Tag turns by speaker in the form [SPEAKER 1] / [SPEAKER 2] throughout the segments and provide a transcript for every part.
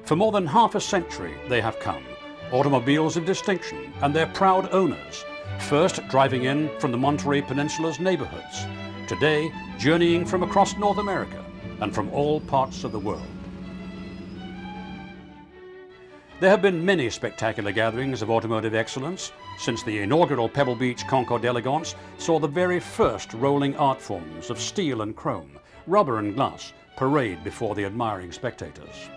[SPEAKER 1] For more than half a century they have come, automobiles of distinction and their proud owners, first driving in from the Monterey Peninsula's neighborhoods, today journeying from across North America and from all parts of the world. There have been many spectacular gatherings of automotive excellence since the inaugural Pebble Beach Concours d'Elegance saw the very first rolling art forms of steel and chrome, rubber and glass parade before the admiring spectators.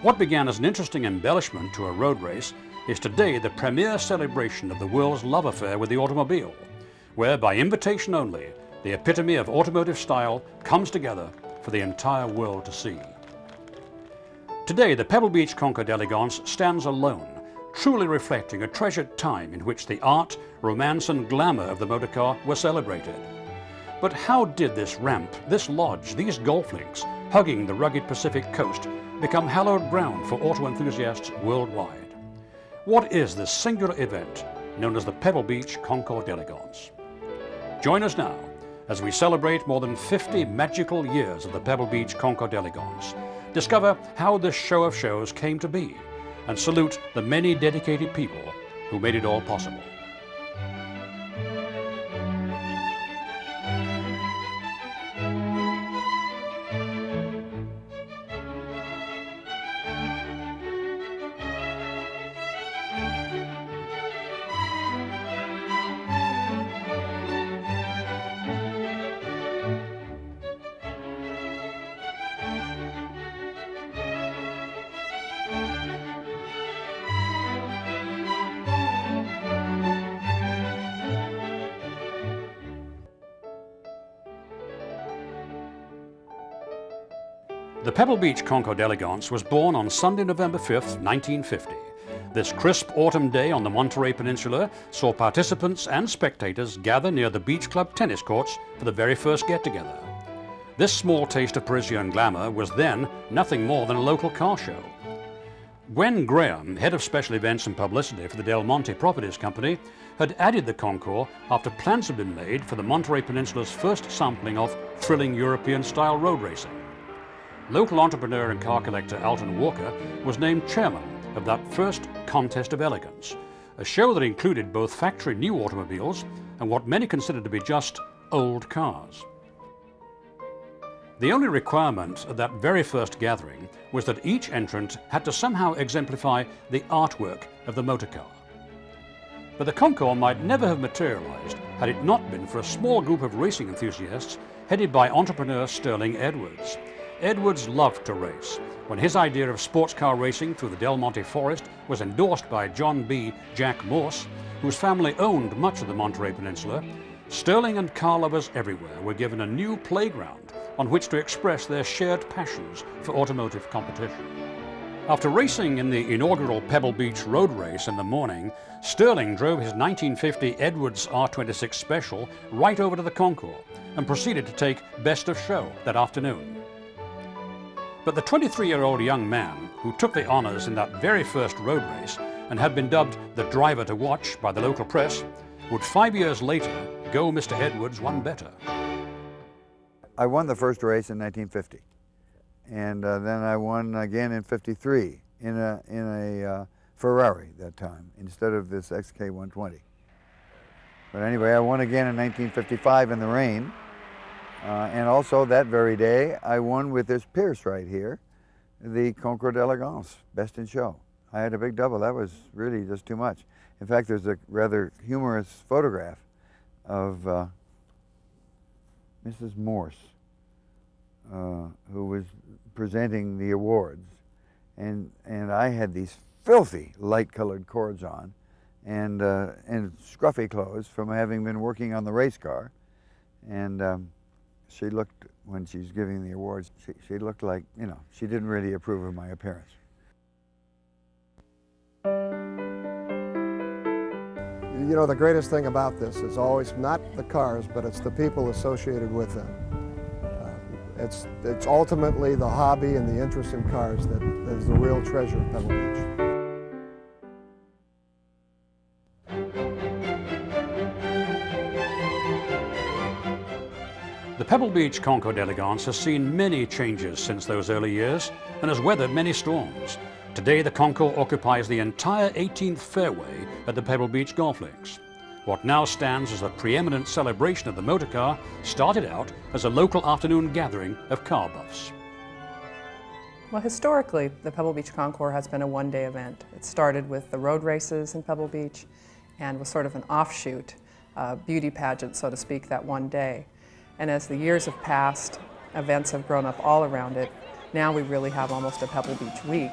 [SPEAKER 1] What began as an interesting embellishment to a road race is today the premier celebration of the world's love affair with the automobile, where by invitation only, the epitome of automotive style comes together for the entire world to see. Today, the Pebble Beach Concours d'Elegance stands alone, truly reflecting a treasured time in which the art, romance and glamour of the motorcar were celebrated. But how did this ramp, this lodge, these golf links, hugging the rugged Pacific coast, become hallowed ground for auto enthusiasts worldwide? What is this singular event known as the Pebble Beach Concours d'Elegance? Join us now as we celebrate more than 50 magical years of the Pebble Beach Concours d'Elegance, discover how this show of shows came to be, and salute the many dedicated people who made it all possible. The Pebble Beach Concours d'Elegance was born on Sunday, November 5th, 1950. This crisp autumn day on the Monterey Peninsula saw participants and spectators gather near the Beach Club tennis courts for the very first get-together. This small taste of Parisian glamour was then nothing more than a local car show. Gwen Graham, head of special events and publicity for the Del Monte Properties Company, had added the concours after plans had been made for the Monterey Peninsula's first sampling of thrilling European-style road racing. Local entrepreneur and car collector Alton Walker was named chairman of that first Contest of Elegance, a show that included both factory new automobiles and what many considered to be just old cars. The only requirement at that very first gathering was that each entrant had to somehow exemplify the artwork of the motor car. But the concours might never have materialized had it not been for a small group of racing enthusiasts headed by entrepreneur Sterling Edwards. Edwards loved to race. When his idea of sports car racing through the Del Monte forest was endorsed by John B. Jack Morse, whose family owned much of the Monterey Peninsula, Sterling and car lovers everywhere were given a new playground on which to express their shared passions for automotive competition. After racing in the inaugural Pebble Beach road race in the morning, Sterling drove his 1950 Edwards R26 Special right over to the concours and proceeded to take best of show that afternoon. But the 23-year-old young man who took the honors in that very first road race and had been dubbed the driver to watch by the local press would 5 years later go Mr. Edwards one better.
[SPEAKER 2] I won the first race in 1950, and then I won again in 53 in a Ferrari that time instead of this XK120. But anyway, I won again in 1955 in the rain. And also that very day, I won with this Pierce right here, the Concours d'Elegance, Best in Show. I had a big double. That was really just too much. In fact, there's a rather humorous photograph of Mrs. Morse, who was presenting the awards. And I had these filthy light-colored cords on and scruffy clothes from having been working on the race car. And she looked, when she's giving the awards, she looked like, you know, she didn't really approve of my appearance.
[SPEAKER 3] You know, the greatest thing about this is always not the cars, but it's the people associated with them. It's ultimately the hobby and the interest in cars that is the real treasure of Pebble Beach.
[SPEAKER 1] The Pebble Beach Concours d'Elegance has seen many changes since those early years and has weathered many storms. Today, the Concours occupies the entire 18th fairway at the Pebble Beach Golf Links. What now stands as a preeminent celebration of the motorcar started out as a local afternoon gathering of car buffs.
[SPEAKER 4] Well, historically, the Pebble Beach Concours has been a one-day event. It started with the road races in Pebble Beach and was sort of an offshoot, beauty pageant, so to speak, that one day. And as the years have passed, events have grown up all around it. Now we really have almost a Pebble Beach week,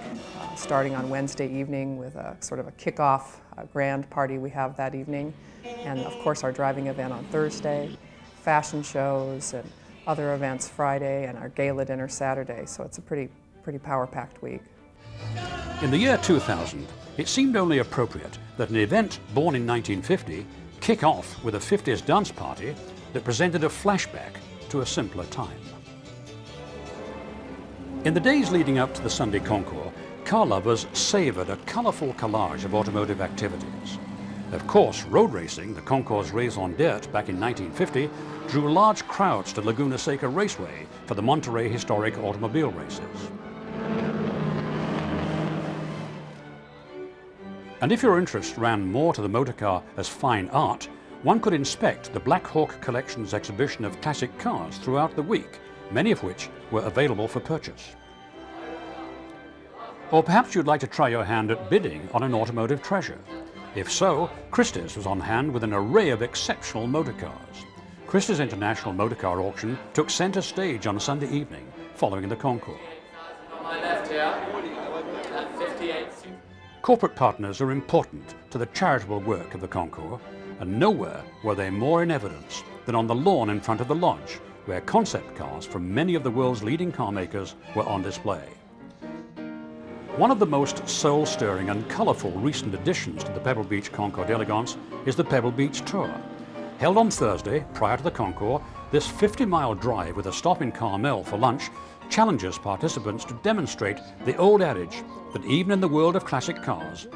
[SPEAKER 4] starting on Wednesday evening with a sort of a kickoff grand party we have that evening. And of course our driving event on Thursday, fashion shows and other events Friday, and our gala dinner Saturday. So it's a pretty power-packed week.
[SPEAKER 1] In the year 2000, it seemed only appropriate that an event born in 1950 kick off with a 50s dance party that presented a flashback to a simpler time. In the days leading up to the Sunday Concours, car lovers savoured a colourful collage of automotive activities. Of course, road racing, the Concours raison d'etre back in 1950, drew large crowds to Laguna Seca Raceway for the Monterey Historic Automobile Races. And if your interest ran more to the motorcar as fine art, one could inspect the Black Hawk Collection's exhibition of classic cars throughout the week, many of which were available for purchase. Or perhaps you'd like to try your hand at bidding on an automotive treasure. If so, Christie's was on hand with an array of exceptional motorcars. Christie's International Motorcar Auction took centre stage on Sunday evening, following the Concours.
[SPEAKER 5] On my left here, at 58.
[SPEAKER 1] Corporate partners are important to the charitable work of the Concours, and nowhere were they more in evidence than on the lawn in front of the lodge, where concept cars from many of the world's leading car makers were on display. One of the most soul-stirring and colourful recent additions to the Pebble Beach Concours d'Elegance is the Pebble Beach Tour. Held on Thursday, prior to the Concours, this 50-mile drive with a stop in Carmel for lunch challenges participants to demonstrate the old adage that even in the world of classic cars,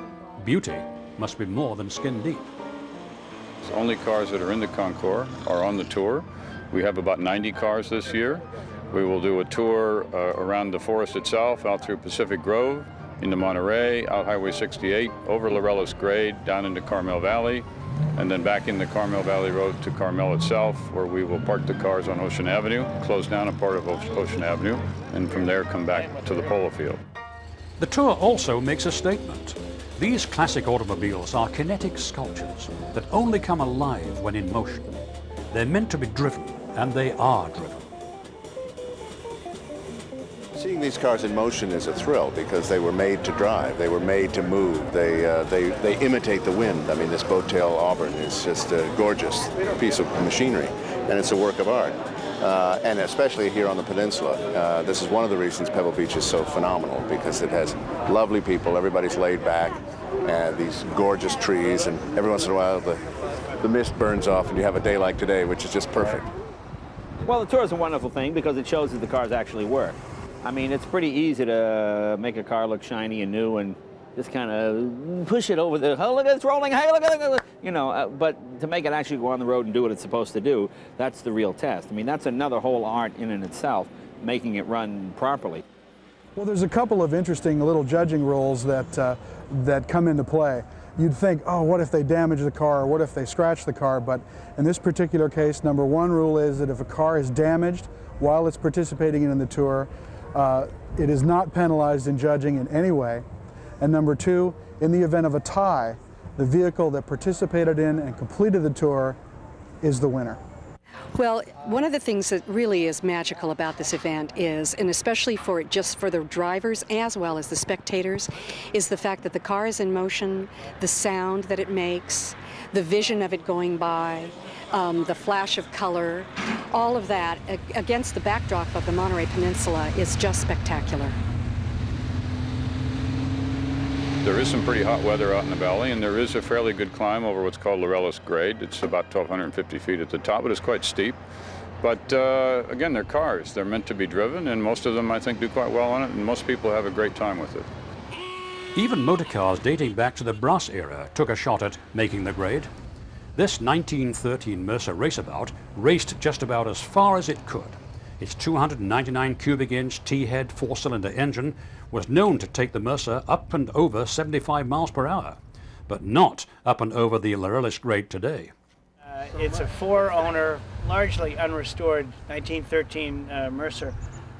[SPEAKER 1] beauty must be more than skin deep.
[SPEAKER 6] The only cars that are in the Concours are on the tour. We have about 90 cars this year. We will do a tour around the forest itself, out through Pacific Grove, into Monterey, out Highway 68, over Laurellis Grade, down into Carmel Valley, and then back in the Carmel Valley Road to Carmel itself, where we will park the cars on Ocean Avenue, close down a part of Ocean Avenue, and from there come back to the polo field.
[SPEAKER 1] The tour also makes a statement. These classic automobiles are kinetic sculptures that only come alive when in motion. They're meant to be driven, and they are driven.
[SPEAKER 7] Seeing these cars in motion is a thrill because they were made to drive. They were made to move. They imitate the wind. I mean, this Boattail Auburn is just a gorgeous piece of machinery, and it's a work of art. And especially here on the peninsula. This is one of the reasons Pebble Beach is so phenomenal, because it has lovely people, everybody's laid back, and these gorgeous trees, and every once in a while the mist burns off and you have a day like today, which is just perfect.
[SPEAKER 8] Well, the tour is a wonderful thing because it shows that the cars actually work. I mean, it's pretty easy to make a car look shiny and new and just kind of push it over the, oh, look at it's rolling, hey, look at it, you know, but to make it actually go on the road and do what it's supposed to do, that's the real test. I mean, that's another whole art in and itself, making it run properly.
[SPEAKER 9] Well, there's a couple of interesting little judging rules that come into play. You'd think, oh, what if they damage the car, or what if they scratch the car? But in this particular case, number one rule is that if a car is damaged while it's participating in the tour, it is not penalized in judging in any way. And number two, in the event of a tie, the vehicle that participated in and completed the tour is the winner.
[SPEAKER 10] Well, one of the things that really is magical about this event is, and especially for the drivers as well as the spectators, is the fact that the car is in motion, the sound that it makes, the vision of it going by, the flash of color, all of that against the backdrop of the Monterey Peninsula is just spectacular.
[SPEAKER 6] There is some pretty hot weather out in the valley, and there is a fairly good climb over what's called Laurellis Grade. It's about 1,250 feet at the top, but it's quite steep. But again, they're cars. They're meant to be driven, and most of them, I think, do quite well on it, and most people have a great time with it.
[SPEAKER 1] Even motorcars dating back to the brass era took a shot at making the grade. This 1913 Mercer raceabout raced just about as far as it could. Its 299 cubic inch T-head 4-cylinder engine was known to take the Mercer up and over 75 miles per hour, but not up and over the Laurelist rate today.
[SPEAKER 11] It's a 4-owner, largely unrestored 1913 Mercer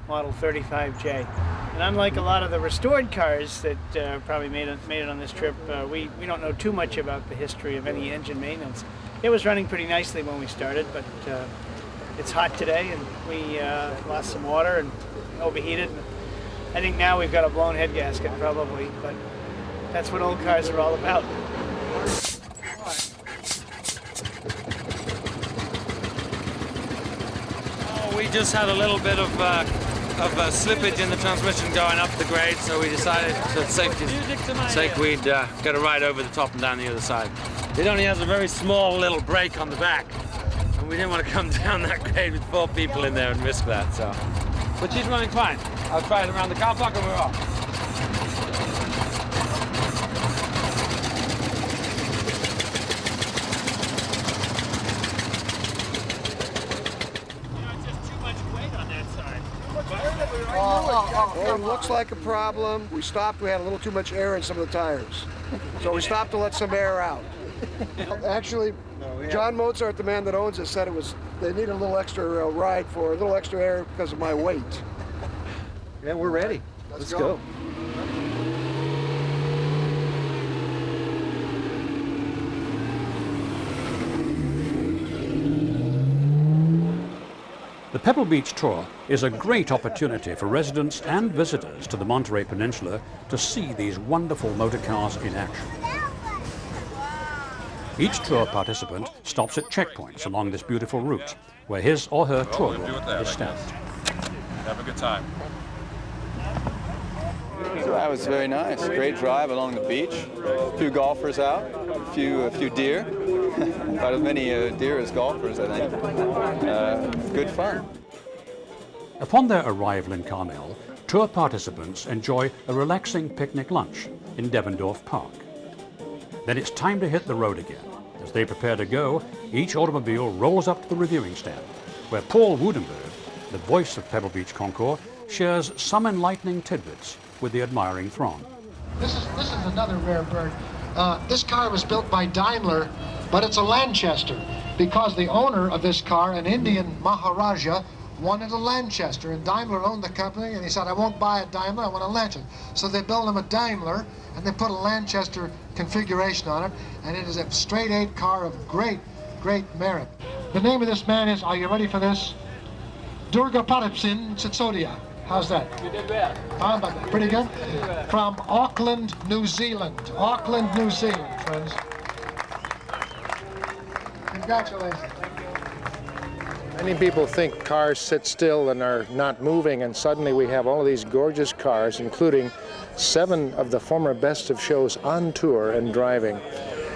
[SPEAKER 11] Model 35J. And unlike a lot of the restored cars that probably made it on this trip, we don't know too much about the history of any engine maintenance. It was running pretty nicely when we started, but it's hot today, and we lost some water and overheated. I think now we've got a blown head gasket probably, but that's what old cars are all about.
[SPEAKER 12] Oh, we just had a little bit of slippage in the transmission going up the grade, so we decided, for safety's sake, we'd get a ride over the top and down the other side. It only has a very small little brake on the back, and we didn't want to come down that grade with 4 people in there and risk that, so. But she's running fine. I'll try it around the car park and we're off.
[SPEAKER 3] Well, it looks like a problem. We stopped. We had a little too much air in some of the tires. So we stopped to let some air out. Actually, John Mozart, the man that owns it, said they needed a little extra ride for a little extra air because of my weight.
[SPEAKER 13] Yeah, we're ready. Let's go.
[SPEAKER 1] The Pebble Beach Tour is a great opportunity for residents and visitors to the Monterey Peninsula to see these wonderful motor cars in action. Each tour participant stops at checkpoints along this beautiful route, where his or her tour book is stamped.
[SPEAKER 14] Have a good time.
[SPEAKER 15] That was very nice. Great drive along the beach. A few golfers out, a few deer. About as many deer as golfers, I think. Good fun.
[SPEAKER 1] Upon their arrival in Carmel, tour participants enjoy a relaxing picnic lunch in Devendorf Park. Then it's time to hit the road again. As they prepare to go, each automobile rolls up to the reviewing stand, where Paul Woudenberg, the voice of Pebble Beach Concours, shares some enlightening tidbits with the admiring throng.
[SPEAKER 16] This is another rare bird. This car was built by Daimler, but it's a Lanchester, because the owner of this car, an Indian Maharaja, wanted a Lanchester, and Daimler owned the company, and he said, I won't buy a Daimler, I want a Lanchester. So they built him a Daimler, and they put a Lanchester configuration on it, and it is a straight 8 car of great merit. The name of this man is, are you ready for this? Durga Paripsin Sitsodia. How's that?
[SPEAKER 5] You did well.
[SPEAKER 16] Pretty good? From Auckland, New Zealand. Auckland, New Zealand, friends. Congratulations.
[SPEAKER 17] Many people think cars sit still and are not moving, and suddenly we have all of these gorgeous cars, including 7 of the former best of shows on tour and driving.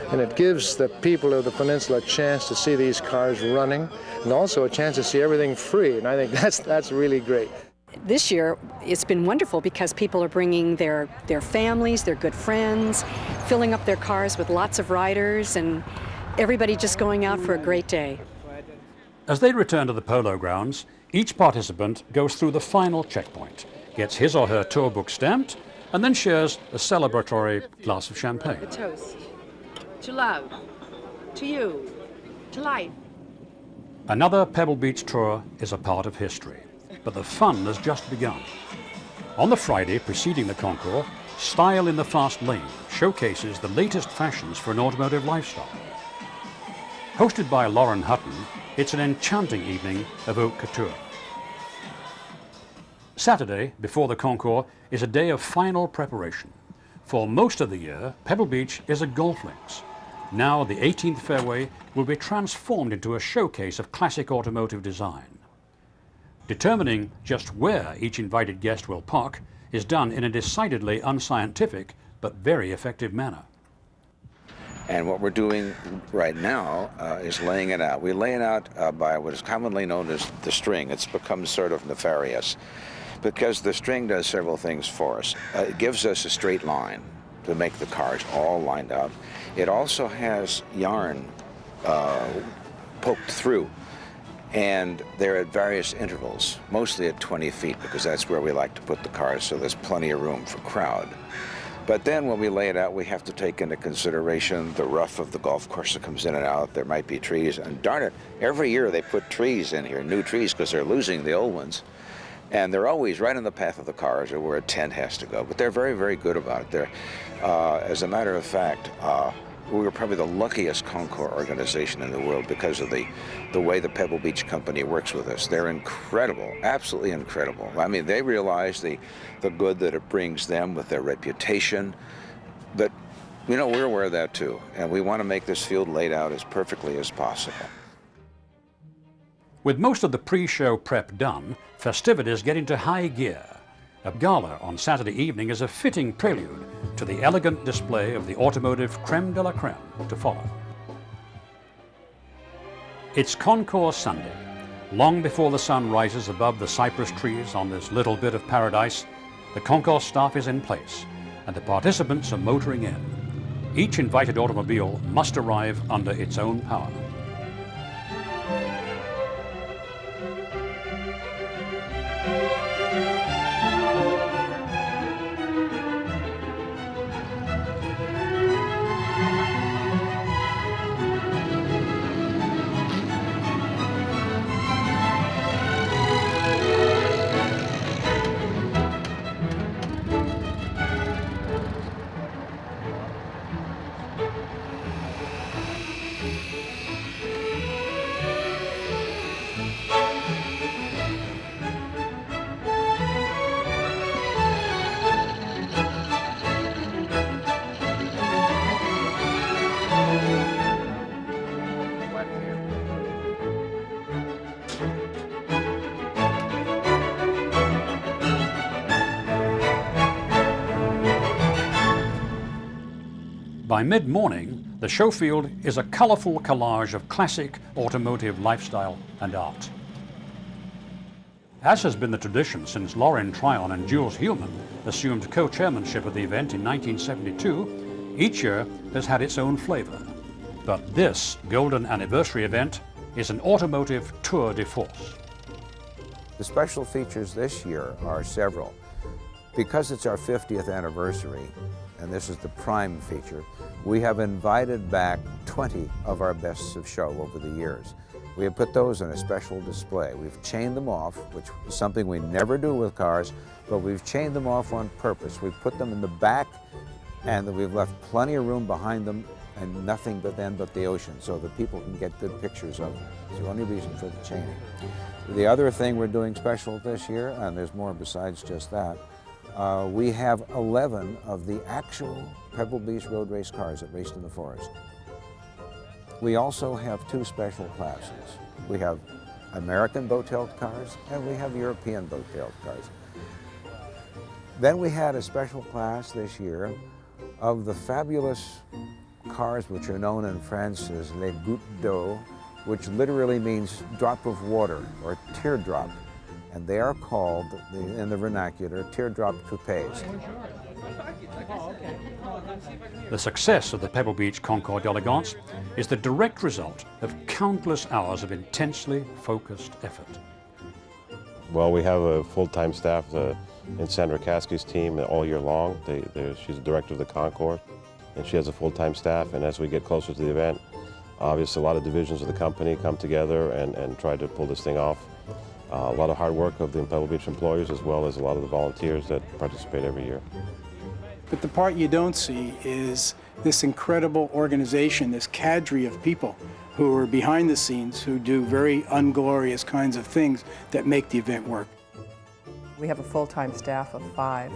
[SPEAKER 17] And it gives the people of the peninsula a chance to see these cars running, and also a chance to see everything free, and I think that's really great.
[SPEAKER 10] This year, it's been wonderful because people are bringing their families, their good friends, filling up their cars with lots of riders, and everybody just going out for a great day.
[SPEAKER 1] As they return to the polo grounds, each participant goes through the final checkpoint, gets his or her tour book stamped, and then shares a celebratory glass of champagne.
[SPEAKER 18] A toast to love, to you, to life.
[SPEAKER 1] Another Pebble Beach tour is a part of history, but the fun has just begun. On the Friday preceding the concours, Style in the Fast Lane showcases the latest fashions for an automotive lifestyle. Hosted by Lauren Hutton, it's an enchanting evening of haute couture. Saturday, before the concours, is a day of final preparation. For most of the year, Pebble Beach is a golf links. Now the 18th fairway will be transformed into a showcase of classic automotive design. Determining just where each invited guest will park is done in a decidedly unscientific but very effective manner.
[SPEAKER 19] And what we're doing right now is laying it out. We lay it out by what is commonly known as the string. It's become sort of nefarious because the string does several things for us. It gives us a straight line to make the cars all lined up. It also has yarn poked through. And they're at various intervals, mostly at 20 feet, because that's where we like to put the cars, so there's plenty of room for crowd. But then when we lay it out, we have to take into consideration the rough of the golf course that comes in and out. There might be trees, and darn it, every year they put trees in here, new trees, because they're losing the old ones. And they're always right in the path of the cars or where a tent has to go. But they're very, very good about it. They're, as a matter of fact, we were probably the luckiest concours organization in the world because of the way the Pebble Beach Company works with us. They're incredible, absolutely incredible. I mean, they realize the good that it brings them with their reputation. But, you know, we're aware of that too. And we want to make this field laid out as perfectly as possible.
[SPEAKER 1] With most of the pre-show prep done, festivities get into high gear. A gala on Saturday evening is a fitting prelude to the elegant display of the automotive creme de la creme to follow. It's Concours Sunday. Long before the sun rises above the cypress trees on this little bit of paradise, the concours staff is in place and the participants are motoring in. Each invited automobile must arrive under its own power. By mid-morning, the show field is a colorful collage of classic automotive lifestyle and art. As has been the tradition since Lauren Tryon and Jules Heumann assumed co-chairmanship of the event in 1972, each year has had its own flavor. But this golden anniversary event is an automotive tour de force.
[SPEAKER 19] The special features this year are several. Because it's our 50th anniversary, and this is the prime feature, we have invited back 20 of our bests of show over the years. We have put those in a special display. We've chained them off, which is something we never do with cars, but we've chained them off on purpose. We've put them in the back, and we've left plenty of room behind them and nothing but the ocean, so that people can get good pictures of it. It's the only reason for the chaining. The other thing we're doing special this year, and there's more besides just that, we have 11 of the actual Pebble Beach road race cars that raced in the forest. We also have two special classes. We have American boat-tailed cars and we have European boat-tailed cars. Then we had a special class this year of the fabulous cars which are known in France as les gouttes d'eau, which literally means drop of water or teardrop. And they are called, in the vernacular, teardrop coupes.
[SPEAKER 1] The success of the Pebble Beach Concours d'Elegance is the direct result of countless hours of intensely focused effort.
[SPEAKER 20] Well, we have a full-time staff in Sandra Caskey's team all year long. She's the director of the concours, and she has a full-time staff. And as we get closer to the event, obviously a lot of divisions of the company come together and try to pull this thing off. A lot of hard work of the Pebble Beach employees, as well as a lot of the volunteers that participate every year.
[SPEAKER 21] But the part you don't see is this incredible organization, this cadre of people who are behind the scenes, who do very unglorious kinds of things that make the event work.
[SPEAKER 4] We have a full-time staff of 5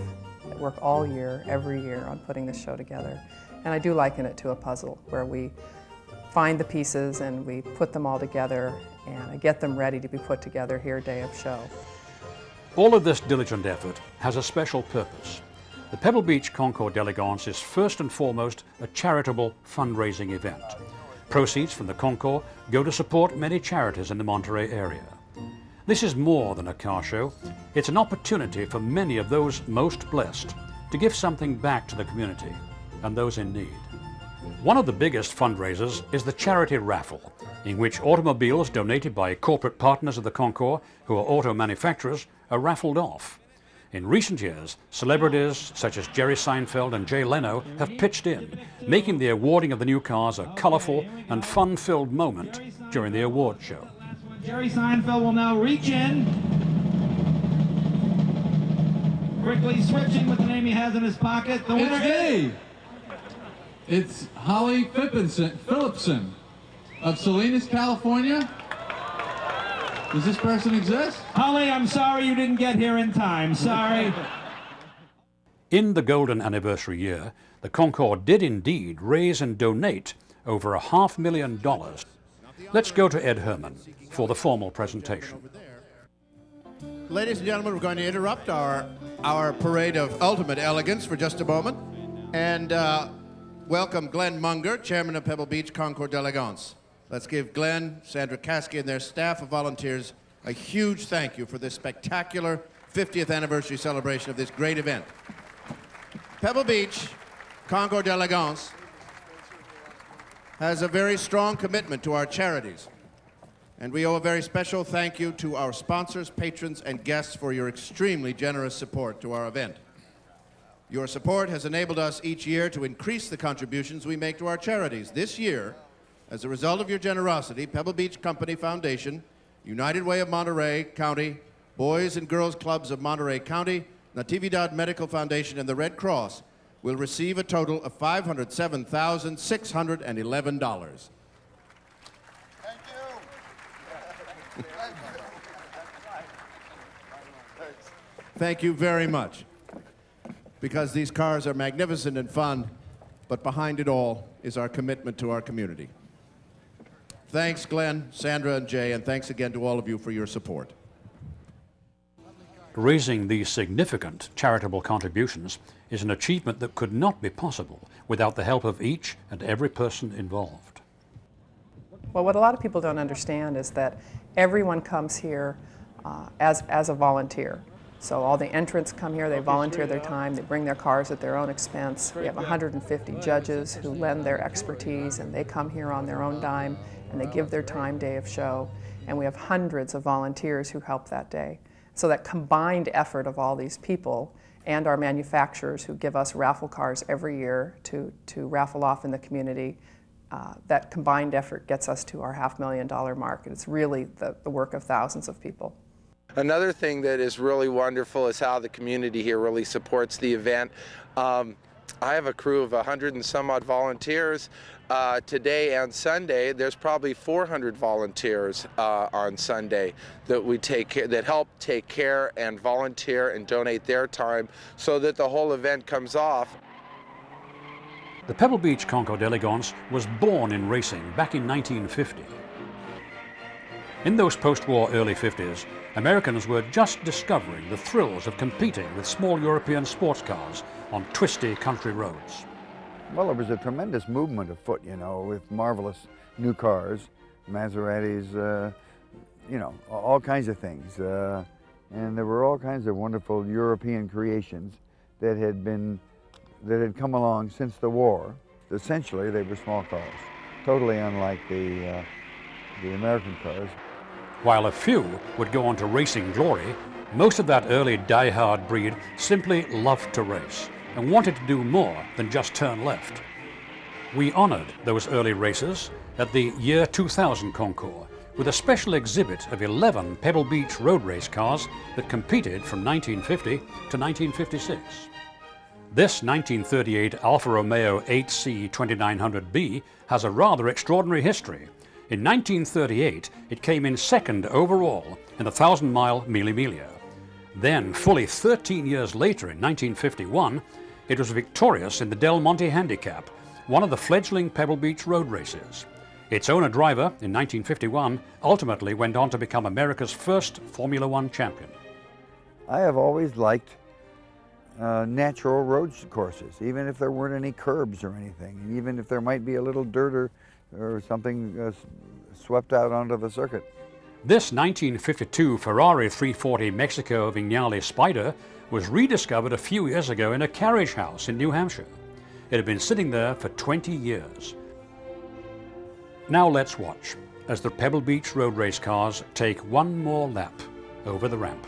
[SPEAKER 4] that work all year, every year, on putting this show together. And I do liken it to a puzzle, where we find the pieces and we put them all together and get them ready to be put together here day of show.
[SPEAKER 1] All of this diligent effort has a special purpose. The Pebble Beach Concours d'Elegance is first and foremost a charitable fundraising event. Proceeds from the concours go to support many charities in the Monterey area. This is more than a car show. It's an opportunity for many of those most blessed to give something back to the community and those in need. One of the biggest fundraisers is the charity raffle, in which automobiles donated by corporate partners of the Concours, who are auto manufacturers, are raffled off. In recent years, celebrities such as Jerry Seinfeld and Jay Leno have pitched in, making the awarding of the new cars a colorful and fun-filled moment during the award show.
[SPEAKER 2] Jerry Seinfeld will now reach in, quickly switching with the name he has in his pocket. The winner is...
[SPEAKER 22] It's Holly Phillipson of Salinas, California. Does this person exist?
[SPEAKER 2] Holly, I'm sorry you didn't get here in time. Sorry.
[SPEAKER 1] In the golden anniversary year, the Concours did indeed raise and donate over $500,000. Let's go to Ed Herman for the formal presentation.
[SPEAKER 23] Ladies and gentlemen, we're going to interrupt our parade of ultimate elegance for just a moment and welcome Glenn Munger, chairman of Pebble Beach Concours d'Elegance. Let's give Glenn, Sandra Caskey, and their staff of volunteers a huge thank you for this spectacular 50th anniversary celebration of this great event. Pebble Beach Concours d'Elegance has a very strong commitment to our charities, and we owe a very special thank you to our sponsors, patrons, and guests for your extremely generous support to our event. Your support has enabled us each year to increase the contributions we make to our charities. This year, as a result of your generosity, Pebble Beach Company Foundation, United Way of Monterey County, Boys and Girls Clubs of Monterey County, Natividad Medical Foundation, and the Red Cross will receive a total of $507,611. Thank you very much, because these cars are magnificent and fun, but behind it all is our commitment to our community. Thanks, Glenn, Sandra, and Jay, and thanks again to all of you for your support.
[SPEAKER 1] Raising these significant charitable contributions is an achievement that could not be possible without the help of each and every person involved.
[SPEAKER 4] Well, what a lot of people don't understand is that everyone comes here as a volunteer. So all the entrants come here, they volunteer their time, they bring their cars at their own expense. We have 150 judges who lend their expertise, and they come here on their own dime, and they give their time day of show. And we have hundreds of volunteers who help that day. So that combined effort of all these people and our manufacturers who give us raffle cars every year to raffle off in the community, that combined effort gets us to our $500,000 mark. It's really the work of thousands of people.
[SPEAKER 24] Another thing that is really wonderful is how the community here really supports the event. I have a crew of 100 and some odd volunteers. Today and Sunday, there's probably 400 volunteers on Sunday that help take care and volunteer and donate their time so that the whole event comes off.
[SPEAKER 1] The Pebble Beach Concours d'Elegance was born in racing back in 1950. In those post-war early 50s, Americans were just discovering the thrills of competing with small European sports cars on twisty country roads.
[SPEAKER 25] Well, there was a tremendous movement afoot, you know, with marvelous new cars, Maseratis, you know, all kinds of things. And there were all kinds of wonderful European creations that had come along since the war. Essentially, they were small cars, totally unlike the American cars.
[SPEAKER 1] While a few would go on to racing glory, most of that early die-hard breed simply loved to race and wanted to do more than just turn left. We honored those early racers at the year 2000 Concours with a special exhibit of 11 Pebble Beach road race cars that competed from 1950 to 1956. This 1938 Alfa Romeo 8C 2900B has a rather extraordinary history. In 1938, it came in second overall in the 1,000-mile Mille Miglia. Then, fully 13 years later, in 1951, it was victorious in the Del Monte Handicap, one of the fledgling Pebble Beach road races. Its owner-driver, in 1951, ultimately went on to become America's first Formula One champion.
[SPEAKER 25] I have always liked natural road courses, even if there weren't any curbs or anything, and even if there might be a little dirt or something swept out onto the circuit.
[SPEAKER 1] This 1952 Ferrari 340 Mexico Vignale Spider was rediscovered a few years ago in a carriage house in New Hampshire. It had been sitting there for 20 years. Now let's watch as the Pebble Beach road race cars take one more lap over the ramp.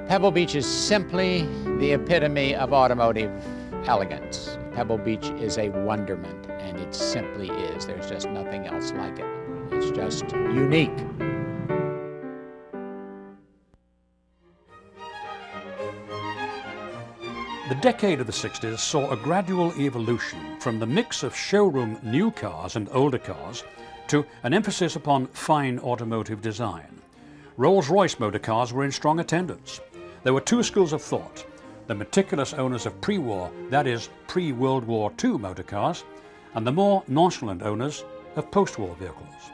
[SPEAKER 6] Pebble Beach is simply the epitome of automotive elegance. Pebble Beach is a wonderment, and it simply is. There's just nothing else like it. It's just unique.
[SPEAKER 1] The decade of the 60s saw a gradual evolution from the mix of showroom new cars and older cars to an emphasis upon fine automotive design. Rolls-Royce motor cars were in strong attendance. There were two schools of thought: the meticulous owners of pre-war, that is, pre-World War II motor cars, and the more nonchalant owners of post-war vehicles.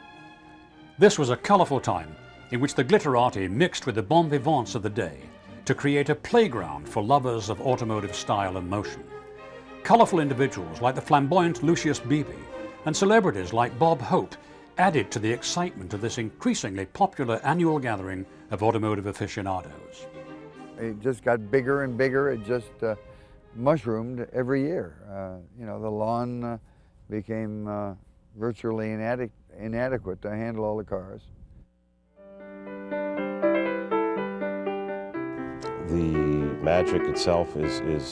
[SPEAKER 1] This was a colourful time in which the glitterati mixed with the bon vivants of the day to create a playground for lovers of automotive style and motion. Colourful individuals like the flamboyant Lucius Beebe and celebrities like Bob Hope added to the excitement of this increasingly popular annual gathering of automotive aficionados.
[SPEAKER 25] It just got bigger and bigger. It just mushroomed every year. You know, the lawn became virtually inadequate to handle all the cars.
[SPEAKER 20] The magic itself is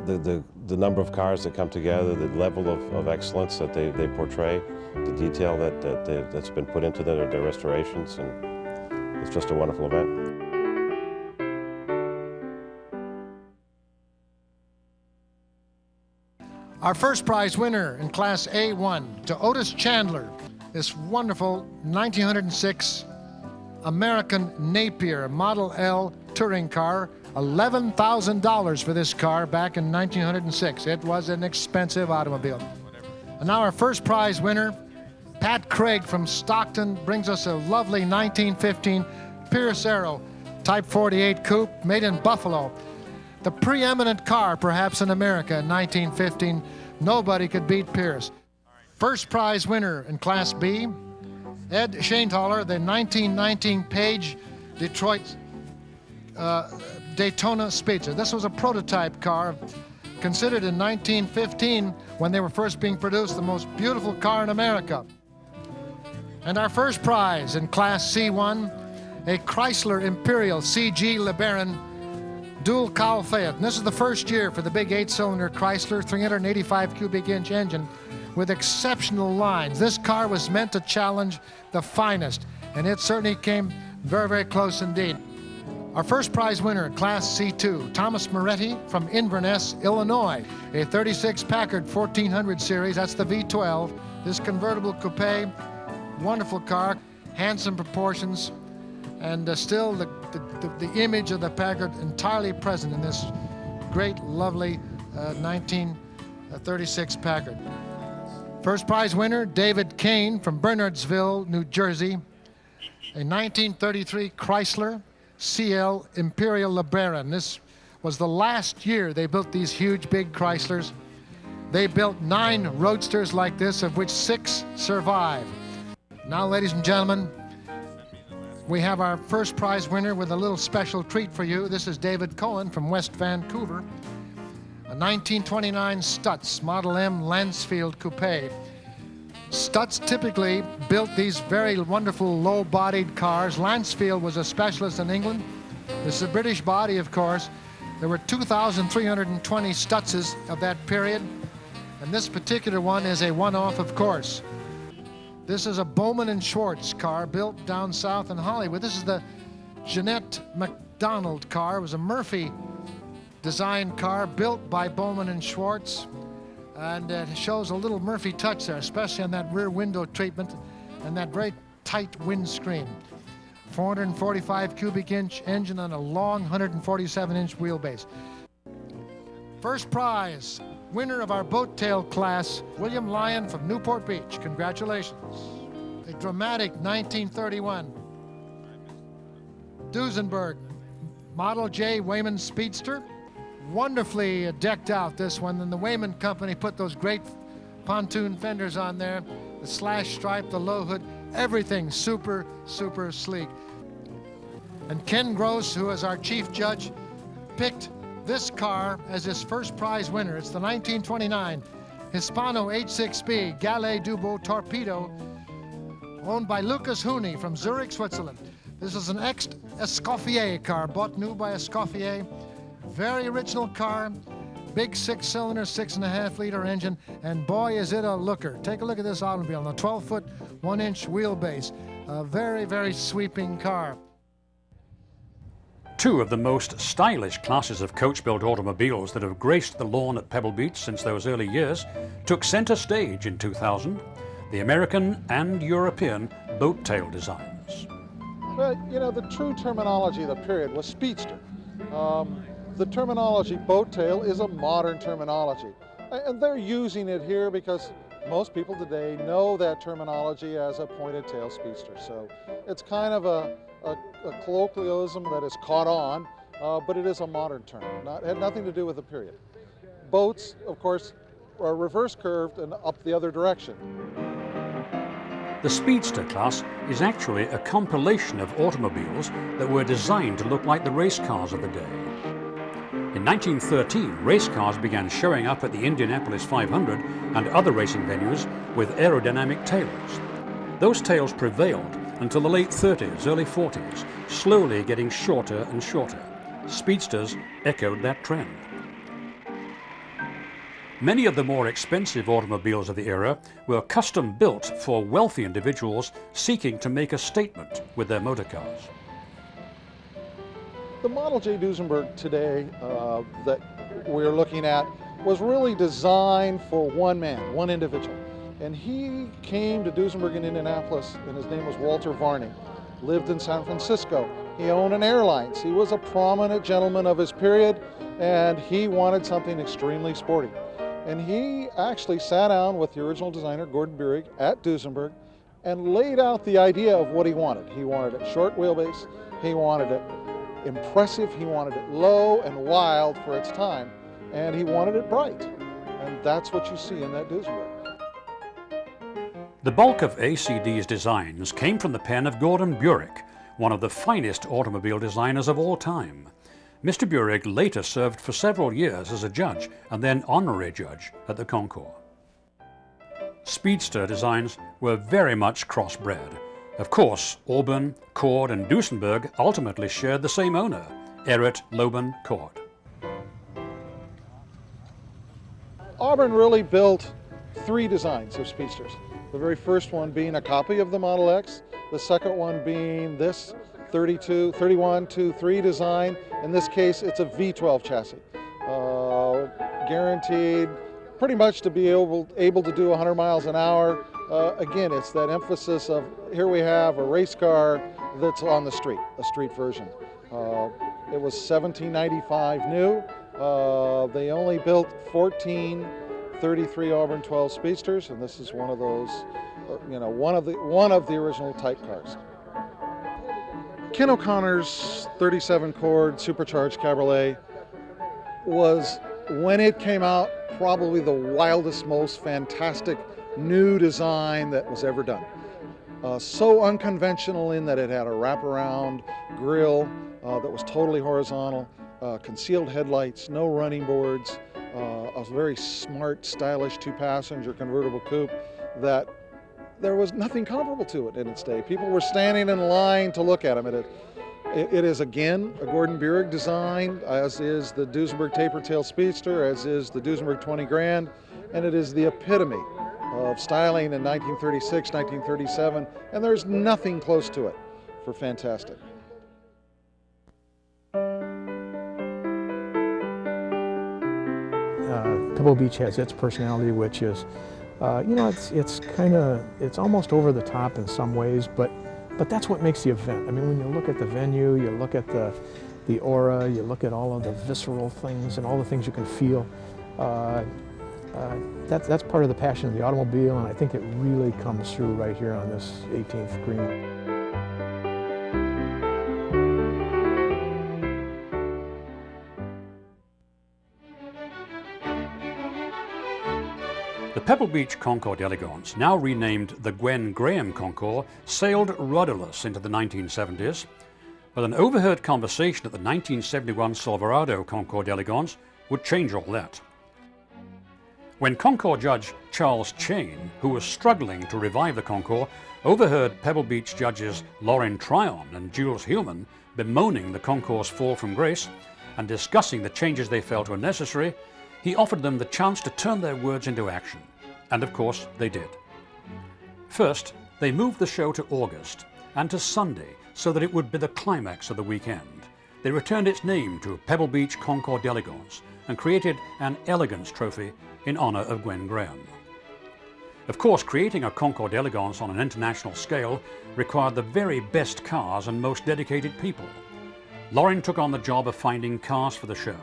[SPEAKER 20] the number of cars that come together, the level of excellence that they portray, the detail that's been put into their restorations, and it's just a wonderful event.
[SPEAKER 16] Our first prize winner in Class A1 to Otis Chandler, this wonderful 1906 American Napier Model L touring car. $11,000 for this car back in 1906. It was an expensive automobile. And now our first prize winner, Pat Craig from Stockton, brings us a lovely 1915 Pierce Arrow Type 48 coupe made in Buffalo. The preeminent car, perhaps, in America in 1915. Nobody could beat Pierce. First prize winner in Class B, Ed Shainthaler, the 1919 Page Detroit Daytona Speedster. This was a prototype car, considered in 1915, when they were first being produced, the most beautiful car in America. And our first prize in Class C1, a Chrysler Imperial CG LeBaron dual cowl Fayette. And this is the first year for the big 8-cylinder Chrysler 385 cubic inch engine with exceptional lines. This car was meant to challenge the finest, and it certainly came very, very close indeed. Our first prize winner in Class C2, Thomas Moretti from Inverness, Illinois, a 36 Packard 1400 series, that's the V12. This convertible coupe, wonderful car, handsome proportions, and still the image of the Packard entirely present in this great, lovely 1936 Packard. First prize winner, David Kane from Bernardsville, New Jersey, a 1933 Chrysler CL Imperial LeBaron. This was the last year they built these huge, big Chryslers. They built 9 roadsters like this, of which 6 survive. Now, ladies and gentlemen, we have our first prize winner with a little special treat for you. This is David Cohen from West Vancouver. A 1929 Stutz Model M Lansfield Coupe. Stutz typically built these very wonderful low-bodied cars. Lansfield was a specialist in England. This is a British body, of course. There were 2,320 Stutzes of that period, and this particular one is a one-off, of course. This is a Bowman and Schwartz car built down south in Hollywood. This is the Jeanette MacDonald car. It was a Murphy designed car built by Bowman and Schwartz, and it shows a little Murphy touch there, especially on that rear window treatment and that very tight windscreen. 445 cubic inch engine on a long 147-inch wheelbase. First prize, winner of our boat tail class, William Lyon from Newport Beach. Congratulations. A dramatic 1931 Duesenberg Model J Wayman Speedster. Wonderfully decked out, this one, and the Wayman Company put those great pontoon fenders on there, the slash stripe, the low hood, everything super, super sleek. And Ken Gross, who is our chief judge, picked this car as his first prize winner. It's the 1929 Hispano H6B Galet Dubo Torpedo, owned by Lucas Hooney from Zurich, Switzerland. This is an ex-Escoffier car, bought new by Escoffier. Very original car, big 6-cylinder, 6.5-liter engine, and boy, is it a looker. Take a look at this automobile on a 12-foot, 1-inch wheelbase. A very, very sweeping car.
[SPEAKER 1] Two of the most stylish classes of coach-built automobiles that have graced the lawn at Pebble Beach since those early years took center stage in 2000, the American and European boat tail designs.
[SPEAKER 7] Well, you know, the true terminology of the period was speedster. The terminology boat tail is a modern terminology, and they're using it here because most people today know that terminology as a pointed tail speedster. So it's kind of a colloquialism that has caught on, but it is a modern term. It had nothing to do with the period. Boats, of course, are reverse curved and up the other direction.
[SPEAKER 1] The Speedster class is actually a compilation of automobiles that were designed to look like the race cars of the day. In 1913, race cars began showing up at the Indianapolis 500 and other racing venues with aerodynamic tails. Those tails prevailed until the late 30s, early 40s, slowly getting shorter and shorter. Speedsters echoed that trend. Many of the more expensive automobiles of the era were custom built for wealthy individuals seeking to make a statement with their motor cars.
[SPEAKER 7] The Model J Duesenberg today that we're looking at was really designed for one man, one individual. And he came to Duesenberg in Indianapolis, and his name was Walter Varney. Lived in San Francisco. He owned an airlines. He was a prominent gentleman of his period, and he wanted something extremely sporty. And he actually sat down with the original designer, Gordon Burig, at Duesenberg, and laid out the idea of what he wanted. He wanted it short wheelbase, he wanted it impressive, he wanted it low and wild for its time, and he wanted it bright. And that's what you see in that Duesenberg.
[SPEAKER 1] The bulk of ACD's designs came from the pen of Gordon Burig, one of the finest automobile designers of all time. Mr. Burig later served for several years as a judge and then honorary judge at the Concours. Speedster designs were very much crossbred. Of course, Auburn, Cord, and Duesenberg ultimately shared the same owner, Errett Loban Cord.
[SPEAKER 7] Auburn really built three designs of speedsters. The very first one being a copy of the Model X, the second one being this 31-23 design. In this case, it's a V12 chassis. Guaranteed pretty much to be able to do 100 miles an hour. Again, it's that emphasis of here we have a race car that's on the street, a street version. It was $17.95 new. They only built 14 33 Auburn 12 Speedsters, and this is one of those, one of the original type cars. Ken O'Connor's 37 Cord supercharged Cabriolet was, when it came out, probably the wildest, most fantastic new design that was ever done. So unconventional in that it had a wraparound grille that was totally horizontal, concealed headlights, no running boards, a very smart, stylish two-passenger convertible coupe that there was nothing comparable to it in its day. People were standing in line to look at them. It is, again, a Gordon Buick design, as is the Duesenberg Taper-Tail Speedster, as is the Duesenberg 20 Grand, and it is the epitome of styling in 1936, 1937, and there's nothing close to it for fantastic.
[SPEAKER 3] Pebble Beach has its personality, which is, you know, it's almost over the top in some ways, but that's what makes the event. I mean, when you look at the venue, you look at the aura, you look at all of the visceral things and all the things you can feel. That's part of the passion of the automobile, and I think it really comes through right here on this 18th green.
[SPEAKER 1] The Pebble Beach Concours d'Elegance, now renamed the Gwen Graham Concours, sailed rudderless into the 1970s, but an overheard conversation at the 1971 Silverado Concours d'Elegance would change all that. When Concours judge Charles Chain, who was struggling to revive the Concours, overheard Pebble Beach judges Lauren Tryon and Jules Heumann bemoaning the Concours' fall from grace and discussing the changes they felt were necessary, he offered them the chance to turn their words into action. And of course, they did. First, they moved the show to August and to Sunday so that it would be the climax of the weekend. They returned its name to Pebble Beach Concours d'Elegance and created an Elegance Trophy in honor of Gwen Graham. Of course, creating a Concours d'Elegance on an international scale required the very best cars and most dedicated people. Lauren took on the job of finding cars for the show.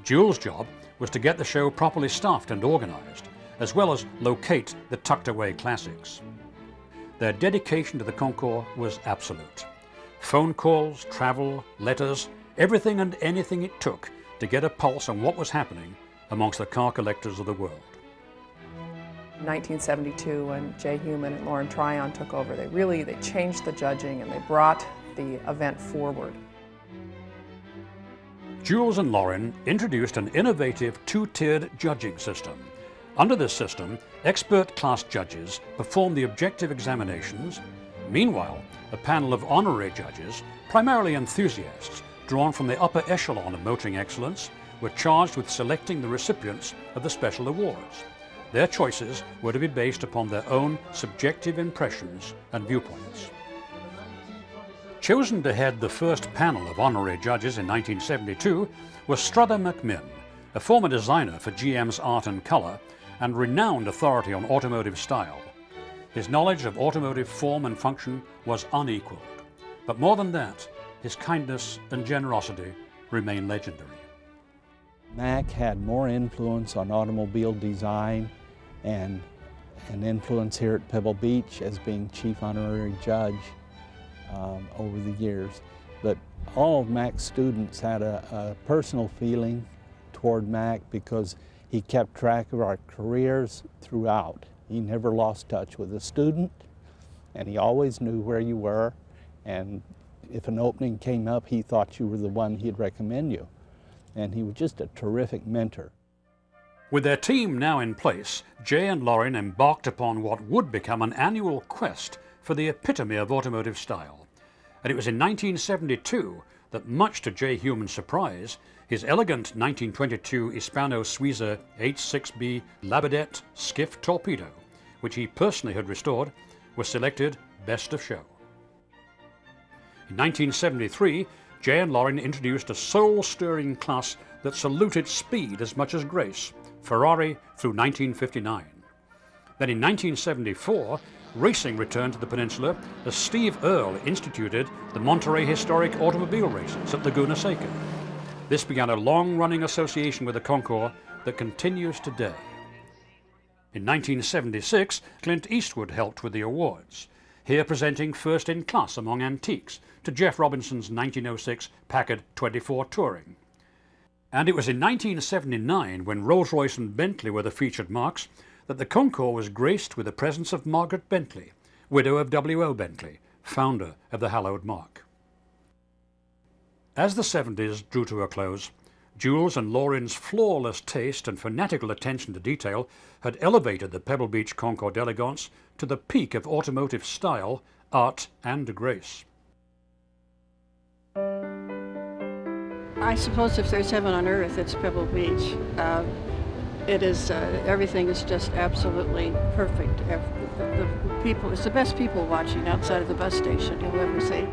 [SPEAKER 1] Jules' job was to get the show properly staffed and organized, as well as locate the tucked-away classics. Their dedication to the Concours was absolute. Phone calls, travel, letters, everything and anything it took to get a pulse on what was happening amongst the car collectors of the world.
[SPEAKER 4] In 1972, when Jay Heumann and Lauren Tryon took over, they changed the judging and they brought the event forward.
[SPEAKER 1] Jules and Lauren introduced an innovative two-tiered judging system. Under this system, expert class judges performed the objective examinations. Meanwhile, a panel of honorary judges, primarily enthusiasts, drawn from the upper echelon of motoring excellence, were charged with selecting the recipients of the special awards. Their choices were to be based upon their own subjective impressions and viewpoints. Chosen to head the first panel of honorary judges in 1972 was Strother McMinn, a former designer for GM's Art and Color and renowned authority on automotive style. His knowledge of automotive form and function was unequaled. But more than that, his kindness and generosity remain legendary.
[SPEAKER 8] Mac had more influence on automobile design and an influence here at Pebble Beach as being chief honorary judge over the years. But all of Mac's students had a personal feeling toward Mac because he kept track of our careers throughout. He never lost touch with a student, and he always knew where you were, and if an opening came up, he thought you were the one he'd recommend you. And he was just a terrific mentor.
[SPEAKER 1] With their team now in place, Jay and Lauren embarked upon what would become an annual quest for the epitome of automotive style. And it was in 1972 that, much to Jay Heuman's surprise, his elegant 1922 Hispano Suiza H6B Labadette skiff torpedo, which he personally had restored, was selected Best of Show. In 1973, Jay and Lauren introduced a soul-stirring class that saluted speed as much as grace, Ferrari through 1959. Then in 1974, racing returned to the peninsula as Steve Earle instituted the Monterey Historic Automobile Races at Laguna Seca. This began a long-running association with the Concours that continues today. In 1976, Clint Eastwood helped with the awards, here presenting first in class among antiques to Jeff Robinson's 1906 Packard 24 Touring. And it was in 1979, when Rolls-Royce and Bentley were the featured marques, that the Concours was graced with the presence of Margaret Bentley, widow of W.O. Bentley, founder of the hallowed mark. As the 70s drew to a close, Jules and Lauren's flawless taste and fanatical attention to detail had elevated the Pebble Beach Concours d'Elegance to the peak of automotive style, art and grace.
[SPEAKER 9] I suppose if there's heaven on earth, it's Pebble Beach. Everything is just absolutely perfect. The people, it's the best people watching outside of the bus station you'll ever see.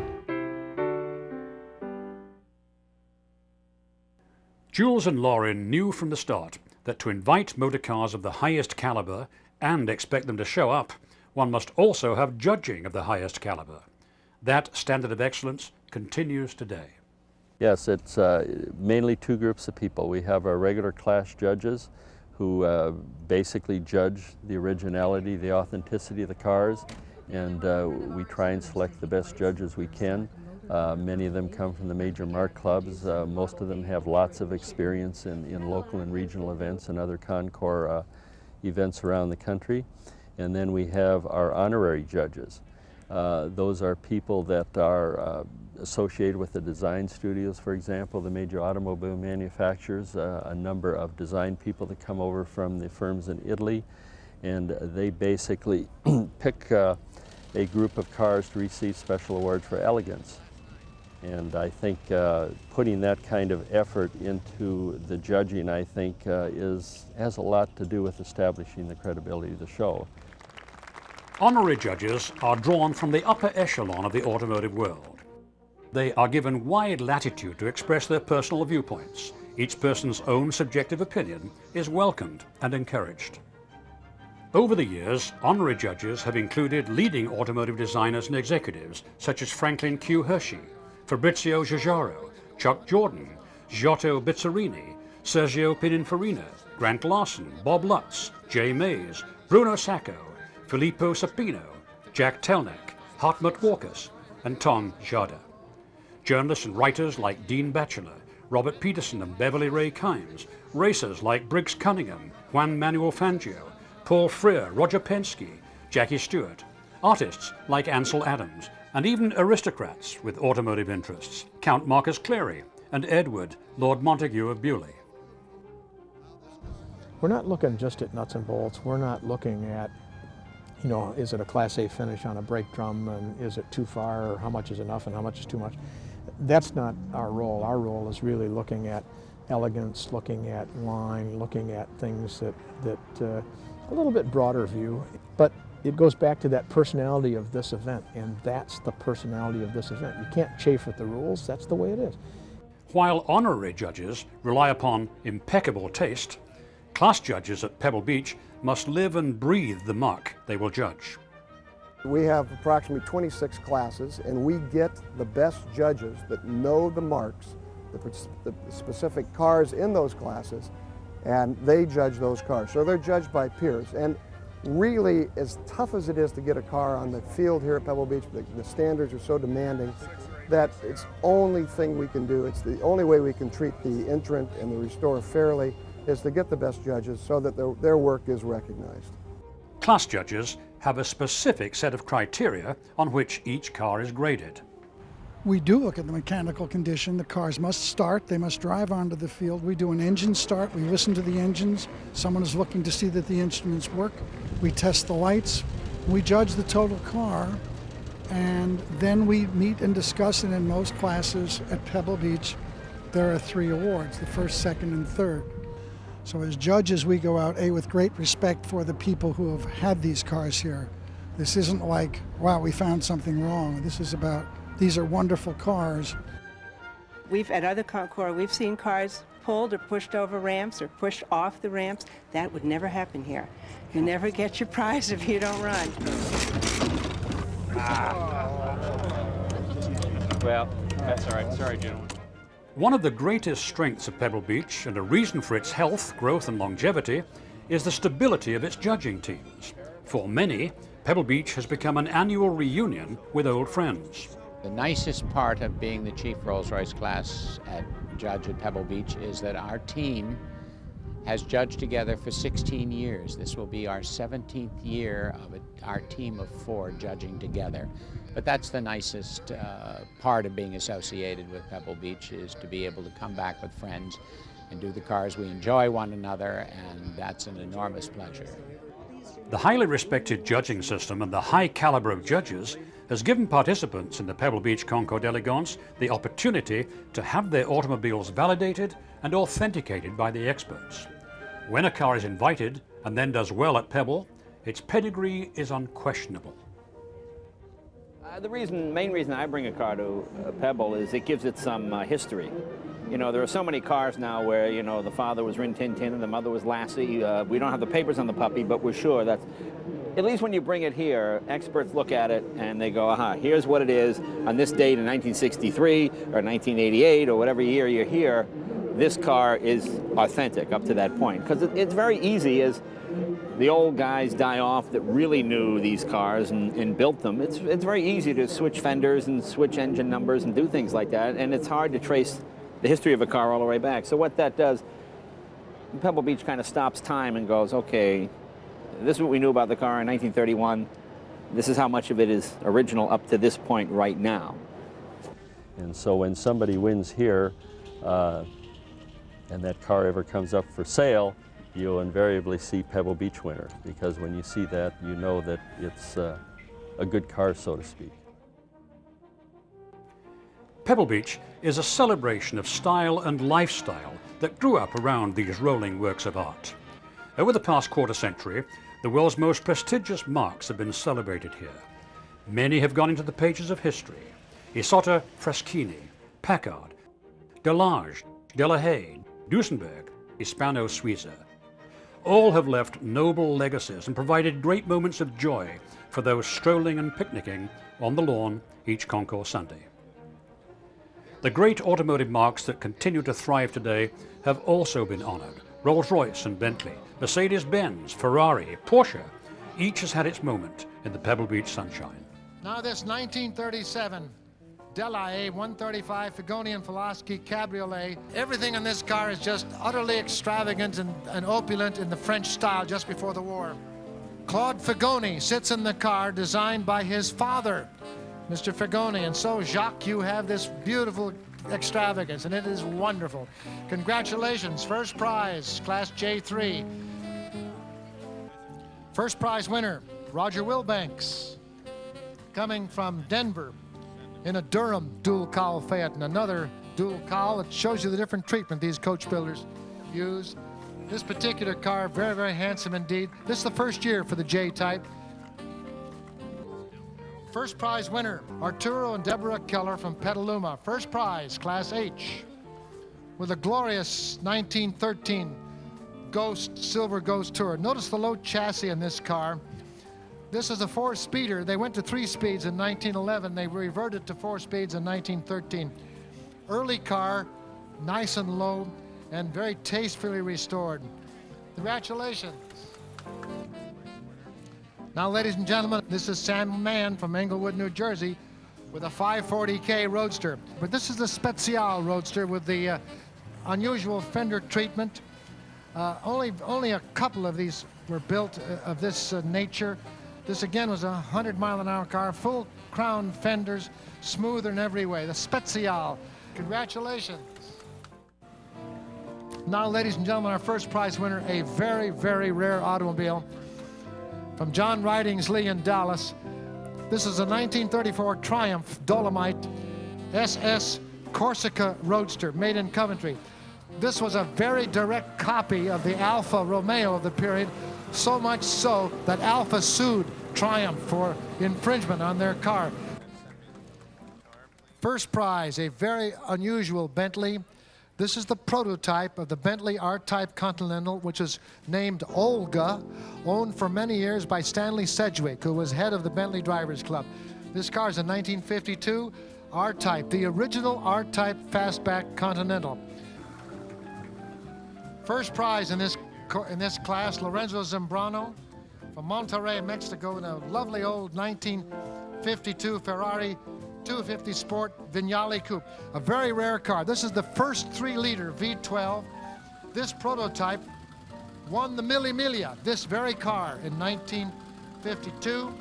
[SPEAKER 1] Jules and Lauren knew from the start that to invite motor cars of the highest caliber and expect them to show up, one must also have judging of the highest caliber. That standard of excellence continues today.
[SPEAKER 11] Yes, it's mainly two groups of people. We have our regular class judges who basically judge the originality, the authenticity of the cars, and we try and select the best judges we can. Many of them come from the major marque clubs. Most of them have lots of experience in local and regional events and other Concours events around the country. And then we have our honorary judges. Those are people that are associated with the design studios, for example, the major automobile manufacturers, a number of design people that come over from the firms in Italy, and they basically pick a group of cars to receive special awards for elegance. And I think putting that kind of effort into the judging, I think, has a lot to do with establishing the credibility of the show.
[SPEAKER 1] Honorary judges are drawn from the upper echelon of the automotive world. They are given wide latitude to express their personal viewpoints. Each person's own subjective opinion is welcomed and encouraged. Over the years, honorary judges have included leading automotive designers and executives such as Franklin Q. Hershey, Fabrizio Giugiaro, Chuck Jordan, Giotto Bizzarini, Sergio Pininfarina, Grant Larson, Bob Lutz, Jay Mays, Bruno Sacco, Filippo Sapino, Jack Telnick, Hartmut Walkers, and Tom Jada. Journalists and writers like Dean Batchelor, Robert Peterson and Beverly Ray Kimes, racers like Briggs Cunningham, Juan Manuel Fangio, Paul Freer, Roger Penske, Jackie Stewart, artists like Ansel Adams, and even aristocrats with automotive interests, Count Marcus Clary and Edward, Lord Montague of Bewley.
[SPEAKER 3] We're not looking just at nuts and bolts. We're not looking at, you know, is it a Class A finish on a brake drum, and is it too far, or how much is enough and how much is too much? That's not our role. Our role is really looking at elegance, looking at line, looking at things that a little bit broader view. But it goes back to that personality of this event, and that's the personality of this event. You can't chafe with the rules. That's the way it is.
[SPEAKER 1] While honorary judges rely upon impeccable taste, class judges at Pebble Beach must live and breathe the mark they will judge.
[SPEAKER 12] We have approximately 26 classes, and we get the best judges that know the marks, the specific cars in those classes, and they judge those cars. So they're judged by peers. And really, as tough as it is to get a car on the field here at Pebble Beach, the standards are so demanding that it's the only thing we can do. It's the only way we can treat the entrant and the restorer fairly is to get the best judges so that their work is recognized.
[SPEAKER 1] Class judges have a specific set of criteria on which each car is graded.
[SPEAKER 13] We do look at the mechanical condition. The cars must start, they must drive onto the field. We do an engine start, we listen to the engines. Someone is looking to see that the instruments work. We test the lights, we judge the total car, and then we meet and discuss, and in most classes at Pebble Beach, there are 3 awards, the first, second, and third. So as judges, we go out, with great respect for the people who have had these cars here. This isn't like, wow, we found something wrong. This is about, these are wonderful cars.
[SPEAKER 14] We've, at other concours, we've seen cars pulled or pushed over ramps or pushed off the ramps. That would never happen here. You never get your prize if you don't run.
[SPEAKER 26] Well, that's all right. Sorry, gentlemen.
[SPEAKER 1] One of the greatest strengths of Pebble Beach, and a reason for its health, growth and longevity, is the stability of its judging teams. For many, Pebble Beach has become an annual reunion with old friends.
[SPEAKER 6] The nicest part of being the chief Rolls-Royce class judge at Pebble Beach is that our team has judged together for 16 years. This will be our 17th year of our team of 4 judging together. But that's the nicest part of being associated with Pebble Beach, is to be able to come back with friends and do the cars we enjoy one another, and that's an enormous pleasure.
[SPEAKER 1] The highly respected judging system and the high caliber of judges has given participants in the Pebble Beach Concours d'Elegance the opportunity to have their automobiles validated and authenticated by the experts. When a car is invited and then does well at Pebble, its pedigree is unquestionable.
[SPEAKER 5] The main reason I bring a car to Pebble is it gives it some history. You know, there are so many cars now where, you know, the father was Rin Tin Tin and the mother was Lassie. We don't have the papers on the puppy, but we're sure that, at least when you bring it here, experts look at it and they go, aha, here's what it is on this date in 1963 or 1988 or whatever year you're here. This car is authentic up to that point. Because it's very easy, as the old guys die off that really knew these cars and built them. It's very easy to switch fenders and switch engine numbers and do things like that, and it's hard to trace the history of a car all the way back. So what that does, Pebble Beach kind of stops time and goes, okay, this is what we knew about the car in 1931. This is how much of it is original up to this point right now.
[SPEAKER 11] And so when somebody wins here, and that car ever comes up for sale, you'll invariably see Pebble Beach winner, because when you see that, you know that it's a good car, so to speak.
[SPEAKER 1] Pebble Beach is a celebration of style and lifestyle that grew up around these rolling works of art. Over the past quarter century, the world's most prestigious marks have been celebrated here. Many have gone into the pages of history: Isotta Fraschini, Packard, Delage, Delahaye, Duesenberg, Hispano Suiza. All have left noble legacies and provided great moments of joy for those strolling and picnicking on the lawn each Concours Sunday. The great automotive marks that continue to thrive today have also been honored. Rolls-Royce and Bentley, Mercedes-Benz, Ferrari, Porsche, each has had its moment in the Pebble Beach sunshine.
[SPEAKER 16] Now this 1937 Delahaye 135 Figoni and Pulaski Cabriolet. Everything in this car is just utterly extravagant and opulent in the French style just before the war. Claude Figoni sits in the car designed by his father, Mr. Figoni, and so, Jacques, you have this beautiful extravagance, and it is wonderful. Congratulations, first prize, Class J3. First prize winner, Roger Wilbanks, coming from Denver in a Durham dual cowl Phaeton, another dual cowl. It shows you the different treatment these coach builders use. This particular car, very, very handsome indeed. This is the first year for the J-type. First prize winner, Arturo and Deborah Keller from Petaluma. First prize, Class H, with a glorious 1913 Silver Ghost Tour. Notice the low chassis in this car. This is a 4-speeder. They went to 3 speeds in 1911. They reverted to 4 speeds in 1913. Early car, nice and low, and very tastefully restored. Congratulations. Now, ladies and gentlemen, this is Sam Mann from Englewood, New Jersey, with a 540K Roadster. But this is the Special Roadster with the unusual fender treatment. Only a couple of these were built of this nature. This again was a 100-mile-an-hour car, full crown fenders, smoother in every way. The Special. Congratulations. Now, ladies and gentlemen, our first prize winner, a very, very rare automobile from John Ridingsley in Dallas. This is a 1934 Triumph Dolomite SS Corsica Roadster, made in Coventry. This was a very direct copy of the Alfa Romeo of the period, so much so that Alfa sued Triumph for infringement on their car. First prize, a very unusual Bentley. This is the prototype of the Bentley R-Type Continental, which is named Olga, owned for many years by Stanley Sedgwick, who was head of the Bentley Drivers Club. This car is a 1952 R-Type, the original R-Type Fastback Continental. First prize in this class, Lorenzo Zambrano from Monterrey, Mexico, in a lovely old 1952 Ferrari 250 Sport Vignale Coupe, a very rare car. This is the first 3-liter V12. This prototype won the Mille Miglia, this very car, in 1952.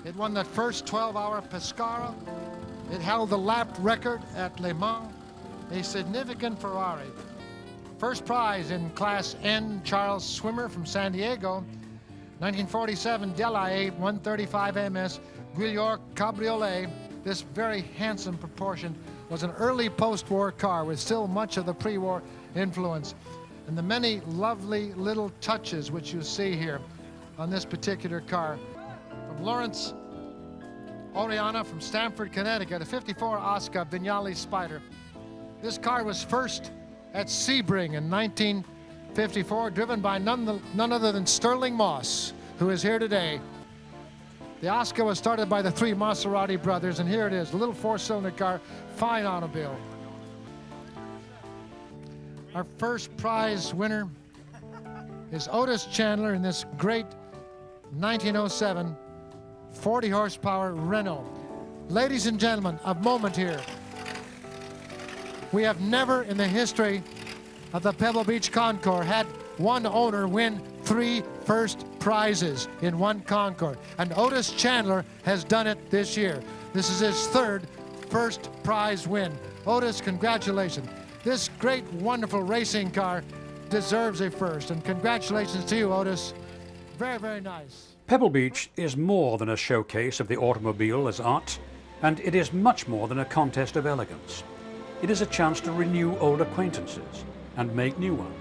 [SPEAKER 16] It won that first 12-hour Pescara. It held the lap record at Le Mans, a significant Ferrari. First prize in Class N, Charles Swimmer from San Diego. 1947, Delahaye 135 MS Guillaume Cabriolet. This very handsome proportion was an early post-war car with still much of the pre-war influence. And the many lovely little touches which you see here on this particular car. From Lawrence Oriana from Stamford, Connecticut, a 54 Oscar Vignale Spider. This car was first at Sebring in 1954, driven by none other than Sterling Moss, who is here today. The Oscar was started by the three Maserati brothers, and here it is, a little four-cylinder car, fine automobile. Our first prize winner is Otis Chandler in this great 1907 40 horsepower Renault. Ladies and gentlemen, a moment here. We have never in the history of the Pebble Beach Concours had one owner win 3 first prizes in one Concours. And Otis Chandler has done it this year. This is his 3rd first prize win. Otis, congratulations. This great, wonderful racing car deserves a first. And congratulations to you, Otis. Very, very nice.
[SPEAKER 1] Pebble Beach is more than a showcase of the automobile as art, and it is much more than a contest of elegance. It is a chance to renew old acquaintances and make new ones.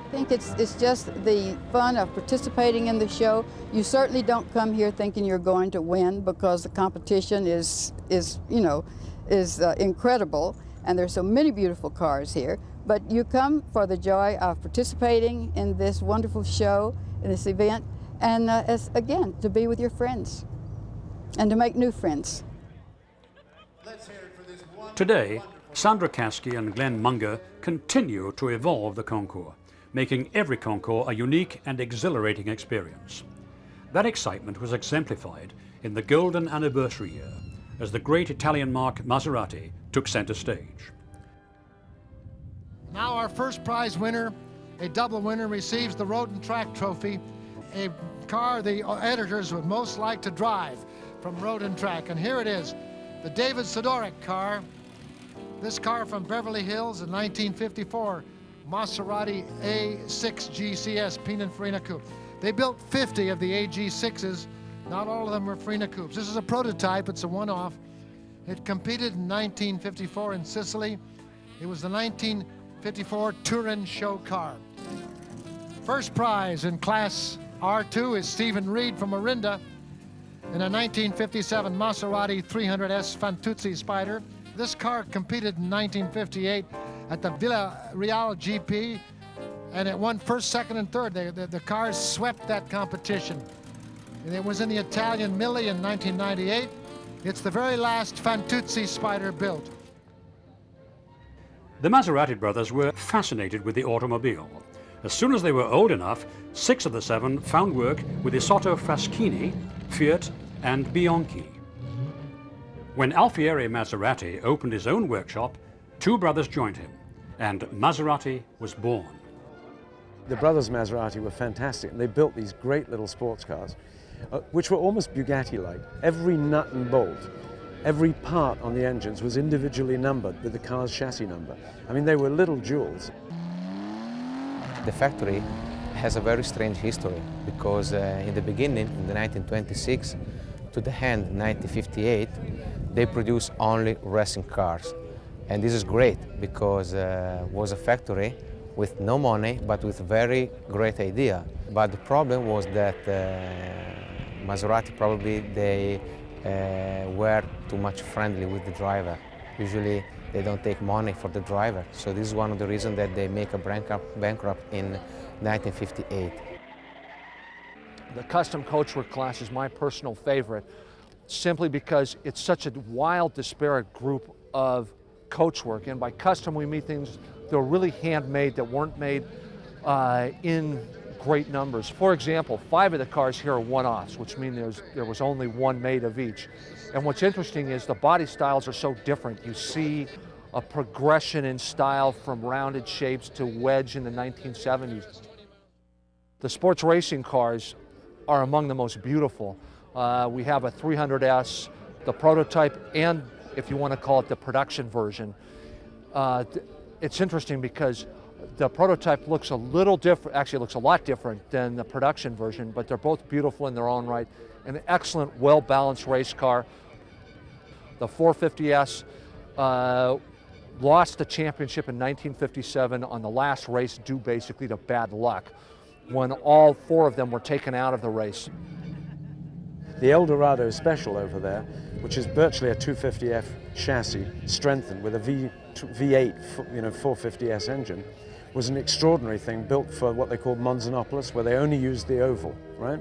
[SPEAKER 10] I think it's just the fun of participating in the show. You certainly don't come here thinking you're going to win, because the competition is incredible, and there's so many beautiful cars here. But you come for the joy of participating in this wonderful show, in this event, and again, to be with your friends and to make new friends.
[SPEAKER 1] Today, Sandra Caskey and Glenn Munger continue to evolve the concours, making every concours a unique and exhilarating experience. That excitement was exemplified in the golden anniversary year, as the great Italian marque Maserati took center stage.
[SPEAKER 16] Now our first prize winner, a double winner, receives the Road and Track Trophy, a car the editors would most like to drive from Road and Track. And here it is, the David Sidoric car. This car from Beverly Hills in 1954, Maserati A6 GCS Pininfarina Coupe. They built 50 of the AG6s. Not all of them were Farina Coupes. This is a prototype, it's a one-off. It competed in 1954 in Sicily. It was the 1954 Turin show car. First prize in Class R2 is Stephen Reed from Orinda in a 1957 Maserati 300S Fantuzzi Spider. This car competed in 1958 at the Villa Real GP, and it won first, second, and third. The cars swept that competition. It was in the Italian Mille in 1998. It's the very last Fantuzzi Spider built.
[SPEAKER 1] The Maserati brothers were fascinated with the automobile. As soon as they were old enough, 6 of the 7 found work with Isotta Fraschini, Fiat, and Bianchi. When Alfieri Maserati opened his own workshop, 2 brothers joined him, and Maserati was born.
[SPEAKER 15] The brothers Maserati were fantastic. They built these great little sports cars, which were almost Bugatti-like. Every nut and bolt, every part on the engines was individually numbered with the car's chassis number. I mean, they were little jewels.
[SPEAKER 17] The factory has a very strange history, because in the beginning, in the 1926 to the end, 1958, they produced only racing cars. And this is great, because it was a factory with no money, but with very great idea. But the problem was that Maserati, probably they were too much friendly with the driver. Usually they don't take money for the driver. So this is one of the reasons that they make a bankrupt in 1958.
[SPEAKER 18] The custom coachwork class is my personal favorite, simply because it's such a wild, disparate group of coachwork. And by custom, we mean things that were really handmade, that weren't made in great numbers. For example, 5 of the cars here are one-offs, which means there was only one made of each. And what's interesting is the body styles are so different. You see a progression in style from rounded shapes to wedge in the 1970s. The sports racing cars are among the most beautiful. We have a 300S, the prototype, and if you want to call it the production version. It's interesting because the prototype looks a little different, actually it looks a lot different than the production version, but they're both beautiful in their own right. An excellent, well-balanced race car. The 450S lost the championship in 1957 on the last race due basically to bad luck, when all 4 of them were taken out of the race.
[SPEAKER 15] The Eldorado Special over there, which is virtually a 250F chassis strengthened with a V8 450S engine, was an extraordinary thing built for what they called Monzanopolis, where they only used the oval, right?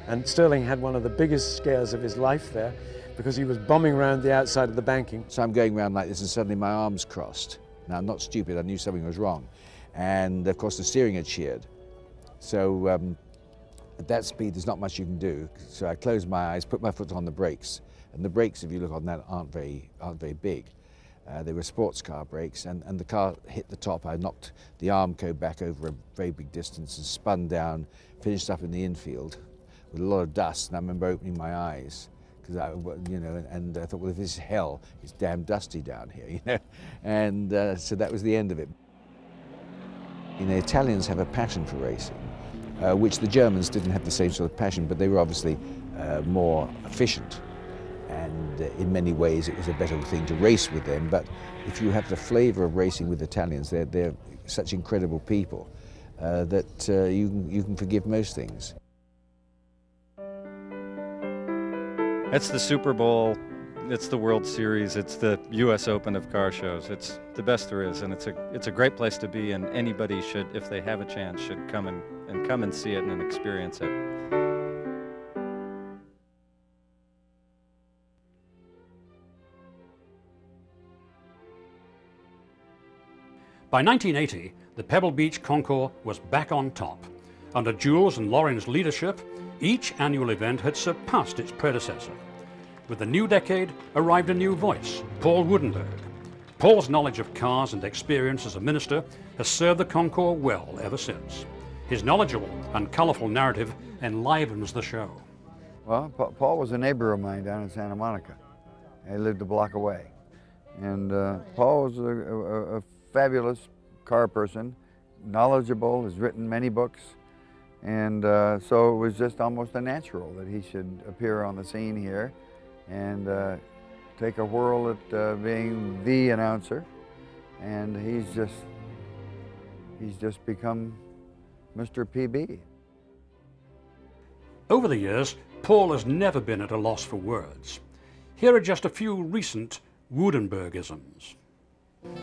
[SPEAKER 15] And Stirling had one of the biggest scares of his life there because he was bombing around the outside of the banking.
[SPEAKER 2] So I'm going around like this and suddenly my arms crossed. Now, I'm not stupid, I knew something was wrong. And of course the steering had sheared. So at that speed, there's not much you can do. So I closed my eyes, put my foot on the brakes. And the brakes, if you look on that, aren't very big. They were sports car brakes, and the car hit the top. I knocked the arm code back over a very big distance and spun down, finished up in the infield with a lot of dust. And I remember opening my eyes, because I thought, well, if this is hell, it's damn dusty down here, And so that was the end of it. The Italians have a passion for racing, which the Germans didn't have the same sort of passion, but they were obviously more efficient. And in many ways, it was a better thing to race with them. But if you have the flavor of racing with Italians, they're such incredible people that you can forgive most things.
[SPEAKER 19] It's the Super Bowl, it's the World Series, it's the U.S. Open of car shows. It's the best there is, and it's a great place to be, and anybody should, if they have a chance, should come and see it and experience it.
[SPEAKER 1] By 1980, the Pebble Beach Concours was back on top. Under Jules and Lauren's leadership, each annual event had surpassed its predecessor. With the new decade arrived a new voice, Paul Woudenberg. Paul's knowledge of cars and experience as a minister has served the Concours well ever since. His knowledgeable and colourful narrative enlivens the show.
[SPEAKER 25] Well, Paul was a neighbor of mine down in Santa Monica. He lived a block away. And Paul was a fabulous car person, knowledgeable, has written many books, and so it was just almost a natural that he should appear on the scene here and take a whirl at being the announcer, and he's just become Mr. PB.
[SPEAKER 1] Over the years, Paul has never been at a loss for words. Here are just a few recent Woudenbergisms.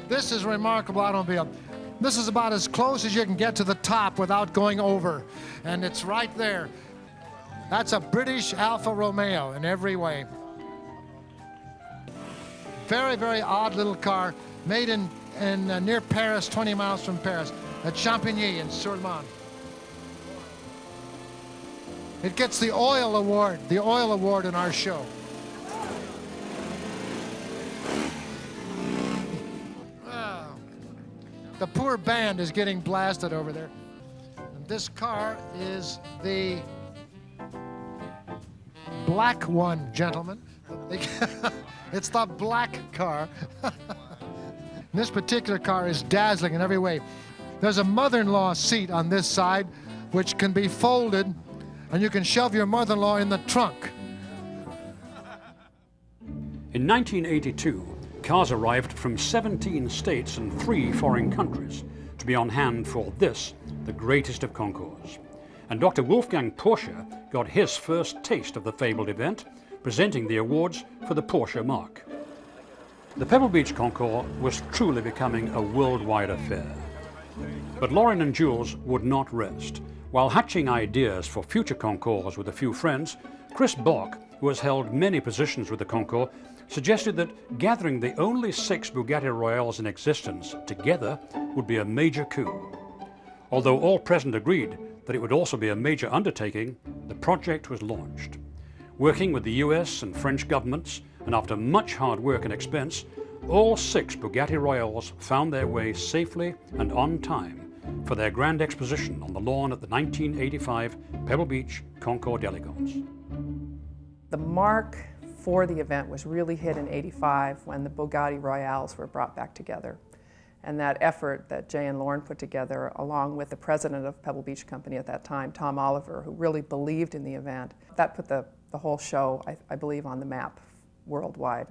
[SPEAKER 16] This is a remarkable automobile. This is about as close as you can get to the top without going over, and it's right there. That's a British Alfa Romeo in every way. Very, very odd little car, made in near Paris, 20 miles from Paris, at Champigny in Sur-le-Monde. It gets the oil award in our show. The poor band is getting blasted over there. And this car is the black one, gentlemen. It's the black car. This particular car is dazzling in every way. There's a mother-in-law seat on this side, which can be folded, and you can shove your mother-in-law in the trunk.
[SPEAKER 1] In 1982, cars arrived from 17 states and 3 foreign countries to be on hand for this, the greatest of concours. And Dr. Wolfgang Porsche got his first taste of the fabled event, presenting the awards for the Porsche mark. The Pebble Beach Concours was truly becoming a worldwide affair. But Lauren and Jules would not rest. While hatching ideas for future concours with a few friends, Chris Bock, who has held many positions with the concours, suggested that gathering the only 6 Bugatti Royales in existence together would be a major coup. Although all present agreed that it would also be a major undertaking, the project was launched. Working with the US and French governments, and after much hard work and expense, all 6 Bugatti Royales found their way safely and on time for their grand exposition on the lawn at the 1985 Pebble Beach Concours d'Elegance.
[SPEAKER 4] The mark for the event was really hit in '85 when the Bugatti Royales were brought back together. And that effort that Jay and Lauren put together, along with the president of Pebble Beach Company at that time, Tom Oliver, who really believed in the event, that put the whole show, I believe, on the map worldwide.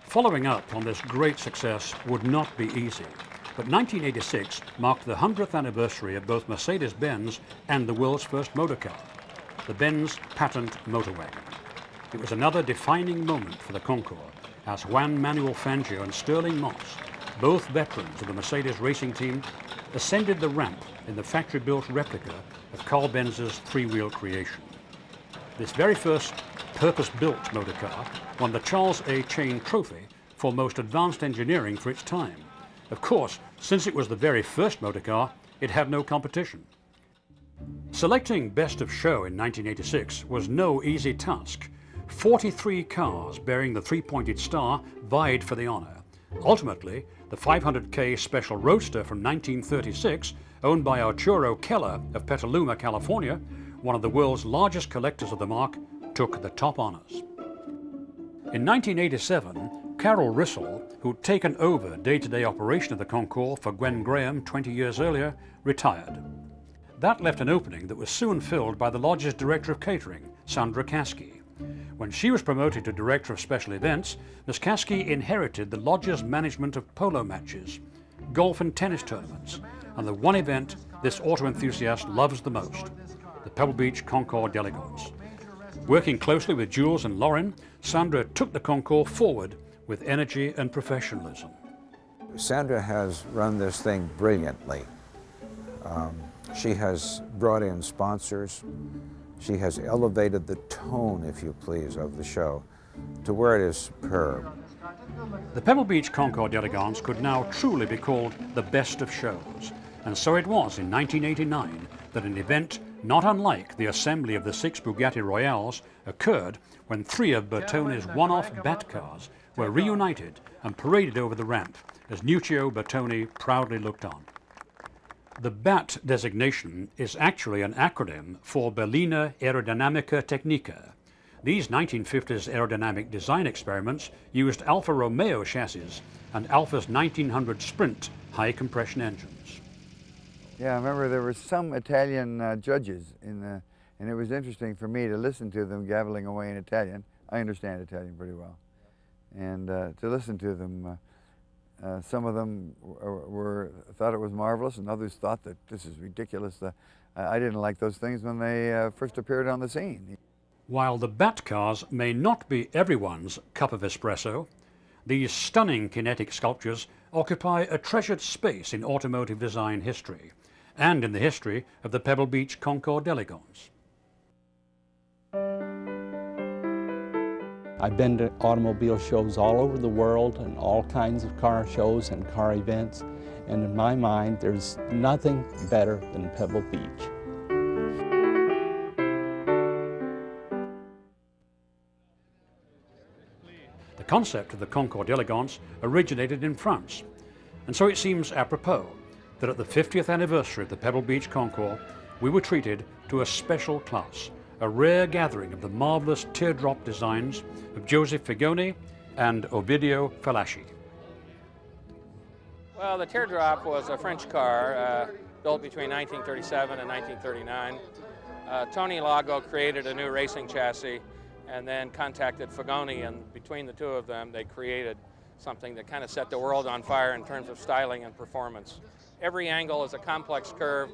[SPEAKER 1] Following up on this great success would not be easy, but 1986 marked the 100th anniversary of both Mercedes-Benz and the world's first motor car, the Benz Patent Motor Wagon. It was another defining moment for the Concours, as Juan Manuel Fangio and Sterling Moss, both veterans of the Mercedes racing team, ascended the ramp in the factory-built replica of Carl Benz's three-wheel creation. This very first purpose-built motor car won the Charles A. Chain Trophy for most advanced engineering for its time. Of course, since it was the very first motor car, it had no competition. Selecting Best of Show in 1986 was no easy task. 43 cars bearing the three-pointed star vied for the honor. Ultimately, the 500K Special Roadster from 1936, owned by Arturo Keller of Petaluma, California, one of the world's largest collectors of the mark, took the top honors. In 1987, Carol Rissell, who'd taken over day-to-day operation of the Concours for Gwen Graham 20 years earlier, retired. That left an opening that was soon filled by the lodge's director of catering, Sandra Caskey. When she was promoted to Director of Special Events, Ms. Caskey inherited the lodge's management of polo matches, golf and tennis tournaments, and the one event this auto enthusiast loves the most, the Pebble Beach Concours d'Elegance. Working closely with Jules and Lauren, Sandra took the Concours forward with energy and professionalism.
[SPEAKER 7] Sandra has run this thing brilliantly. She has brought in sponsors. She has elevated the tone, if you please, of the show to where it is superb.
[SPEAKER 1] The Pebble Beach Concours d'Elegance could now truly be called the best of shows, and so it was in 1989 that an event not unlike the assembly of the 6 Bugatti Royales occurred when 3 of Bertoni's one-off Bat cars were reunited and paraded over the ramp as Nuccio Bertoni proudly looked on. The BAT designation is actually an acronym for Berliner Aerodynamische Techniker. These 1950s aerodynamic design experiments used Alfa Romeo chassis and Alfa's 1900 Sprint high compression engines.
[SPEAKER 25] Yeah, I remember there were some Italian judges and it was interesting for me to listen to them gabbling away in Italian. I understand Italian pretty well. And to listen to them, some of them thought it was marvelous, and others thought that this is ridiculous. I didn't like those things when they first appeared on the scene.
[SPEAKER 1] While the Bat cars may not be everyone's cup of espresso, these stunning kinetic sculptures occupy a treasured space in automotive design history, and in the history of the Pebble Beach Concours d'Elegance.
[SPEAKER 8] I've been to automobile shows all over the world and all kinds of car shows and car events, and in my mind, there's nothing better than Pebble Beach.
[SPEAKER 1] The concept of the Concours d'Elegance originated in France, and so it seems apropos that at the 50th anniversary of the Pebble Beach Concours, we were treated to a special class, a rare gathering of the marvelous teardrop designs of Joseph Figoni and Ovidio Falaschi.
[SPEAKER 20] Well, the teardrop was a French car built between 1937 and 1939. Tony Lago created a new racing chassis and then contacted Figoni, and between the two of them, they created something that kind of set the world on fire in terms of styling and performance. Every angle is a complex curve,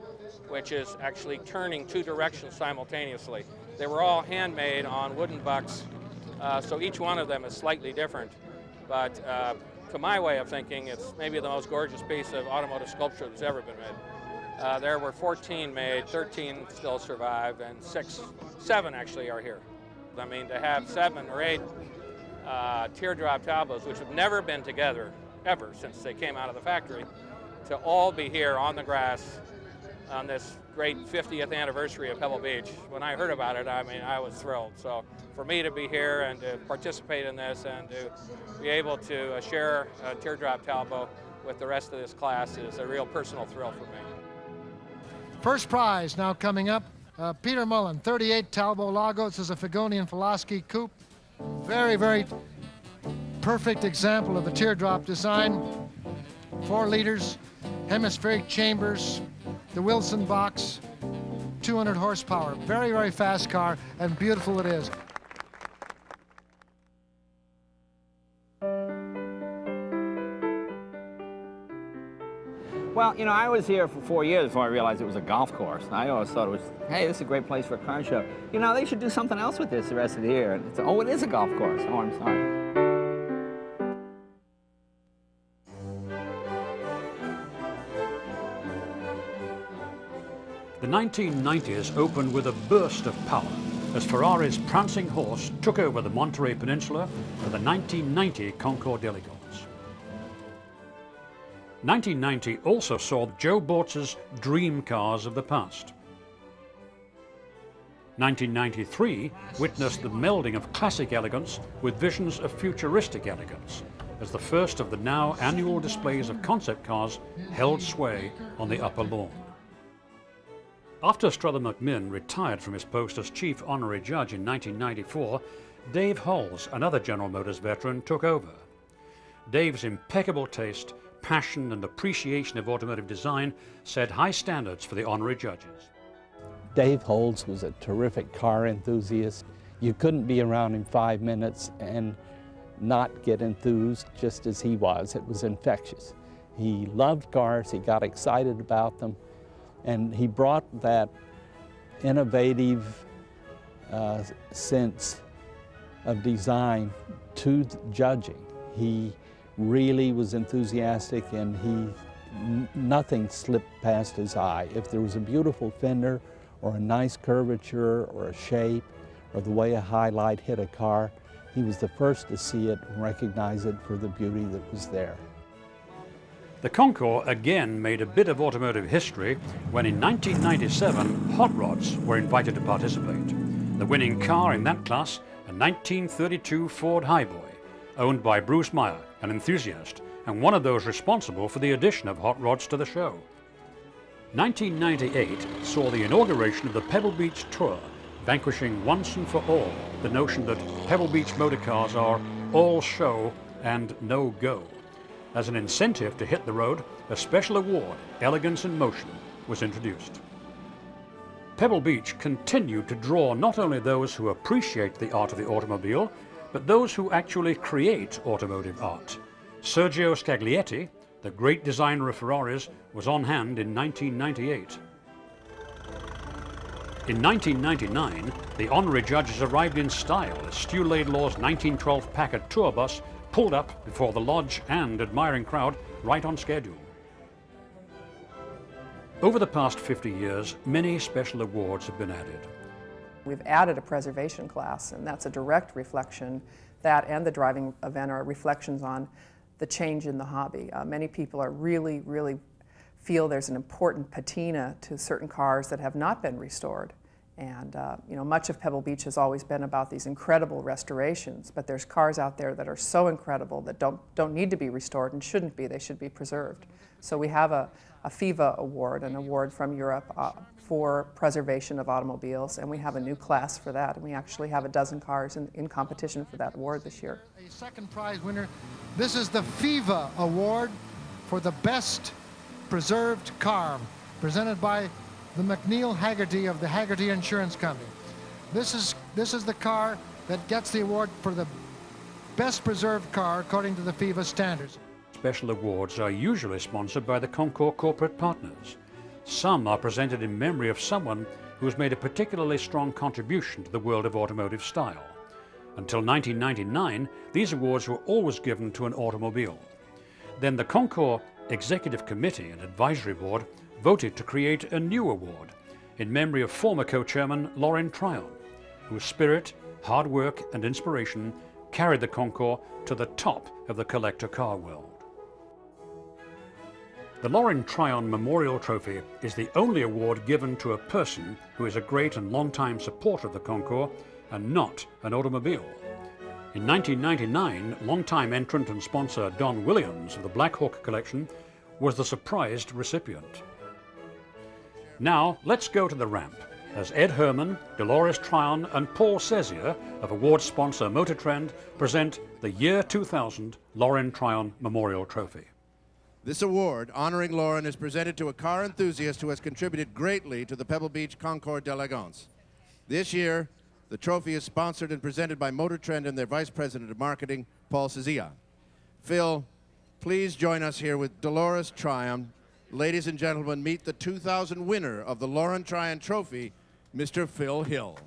[SPEAKER 20] which is actually turning 2 directions simultaneously. They were all handmade on wooden bucks, so each one of them is slightly different. But to my way of thinking, it's maybe the most gorgeous piece of automotive sculpture that's ever been made. There were 14 made, 13 still survive, and 7 actually are here. I mean, to have 7 or 8 teardrop tableaus, which have never been together ever since they came out of the factory, to all be here on the grass on this great 50th anniversary of Pebble Beach. When I heard about it, I mean, I was thrilled. So for me to be here and to participate in this and to be able to share a teardrop tableau with the rest of this class is a real personal thrill for me.
[SPEAKER 16] First prize now coming up. Peter Mullen, 38 Talbot Lago. This is a Fagoni and Pulaski coupe. Very, very perfect example of the teardrop design. 4 liters, hemispheric chambers, the Wilson box, 200 horsepower. Very, very fast car, and beautiful it is.
[SPEAKER 5] Well, you know, I was here for 4 years before I realized it was a golf course. I always thought it was, hey, this is a great place for a car show. You know, they should do something else with this the rest of the year. And it's, oh, it is a golf course. Oh, I'm sorry.
[SPEAKER 1] The 1990s opened with a burst of power as Ferrari's prancing horse took over the Monterey Peninsula for the 1990 Concours d'Elegance. 1990 also saw Joe Bortz's dream cars of the past. 1993 witnessed the melding of classic elegance with visions of futuristic elegance, as the first of the now annual displays of concept cars held sway on the upper lawn. After Strother McMinn retired from his post as chief honorary judge in 1994, Dave Hulls, another General Motors veteran, took over. Dave's impeccable taste, passion and appreciation of automotive design set high standards for the honorary judges.
[SPEAKER 8] Dave Hulls was a terrific car enthusiast. You couldn't be around him 5 minutes and not get enthused just as he was. It was infectious. He loved cars, he got excited about them, and he brought that innovative sense of design to judging. He really was enthusiastic, and nothing slipped past his eye. If there was a beautiful fender or a nice curvature or a shape or the way a highlight hit a car, he was the first to see it and recognize it for the beauty that was there.
[SPEAKER 1] The Concours again made a bit of automotive history when in 1997 hot rods were invited to participate. The winning car in that class, a 1932 Ford Highboy, owned by Bruce Meyer, an enthusiast, and one of those responsible for the addition of hot rods to the show. 1998 saw the inauguration of the Pebble Beach Tour, vanquishing once and for all the notion that Pebble Beach motor cars are all show and no go. As an incentive to hit the road, a special award, Elegance in Motion, was introduced. Pebble Beach continued to draw not only those who appreciate the art of the automobile, but those who actually create automotive art. Sergio Scaglietti, the great designer of Ferraris, was on hand in 1998. In 1999, the honorary judges arrived in style as Stu Laidlaw's 1912 Packard tour bus pulled up before the lodge and admiring crowd right on schedule. Over the past 50 years, many special awards have been added.
[SPEAKER 4] We've added a preservation class, and that's a direct reflection. That and the driving event are reflections on the change in the hobby. Many people are really feel there's an important patina to certain cars that have not been restored. And you know, much of Pebble Beach has always been about these incredible restorations, but there's cars out there that are so incredible that don't need to be restored and shouldn't be. They should be preserved. So we have a FIVA award, an award from Europe for preservation of automobiles, and we have a new class for that, and we actually have a dozen cars in competition for that award this year.
[SPEAKER 16] A second prize winner. This is the FIVA award for the best preserved CARM, presented by the McNeil Haggerty of the Haggerty Insurance Company. This is the car that gets the award for the best preserved car according to the FIVA standards.
[SPEAKER 1] Special awards are usually sponsored by the Concours corporate partners. Some are presented in memory of someone who has made a particularly strong contribution to the world of automotive style. Until 1999, these awards were always given to an automobile. Then the Concours Executive Committee and Advisory Board voted to create a new award in memory of former co-chairman Lorin Tryon, whose spirit, hard work and inspiration carried the Concours to the top of the collector car world. The Lorin Tryon Memorial Trophy is the only award given to a person who is a great and long-time supporter of the Concours and not an automobile. In 1999, longtime entrant and sponsor Don Williams of the Black Hawk collection was the surprised recipient. Now, let's go to the ramp as Ed Herman, Dolores Tryon and Paul Sezier of award sponsor Motor Trend present the year 2000 Lauren Tryon Memorial Trophy.
[SPEAKER 3] This award honoring Lauren is presented to a car enthusiast who has contributed greatly to the Pebble Beach Concours d'Elegance. This year, the trophy is sponsored and presented by Motor Trend and their Vice President of Marketing, Paul Sezier. Phil, please join us here with Dolores Tryon. Ladies and gentlemen, meet the 2000 winner of the Lauren Tryon Trophy, Mr. Phil Hill.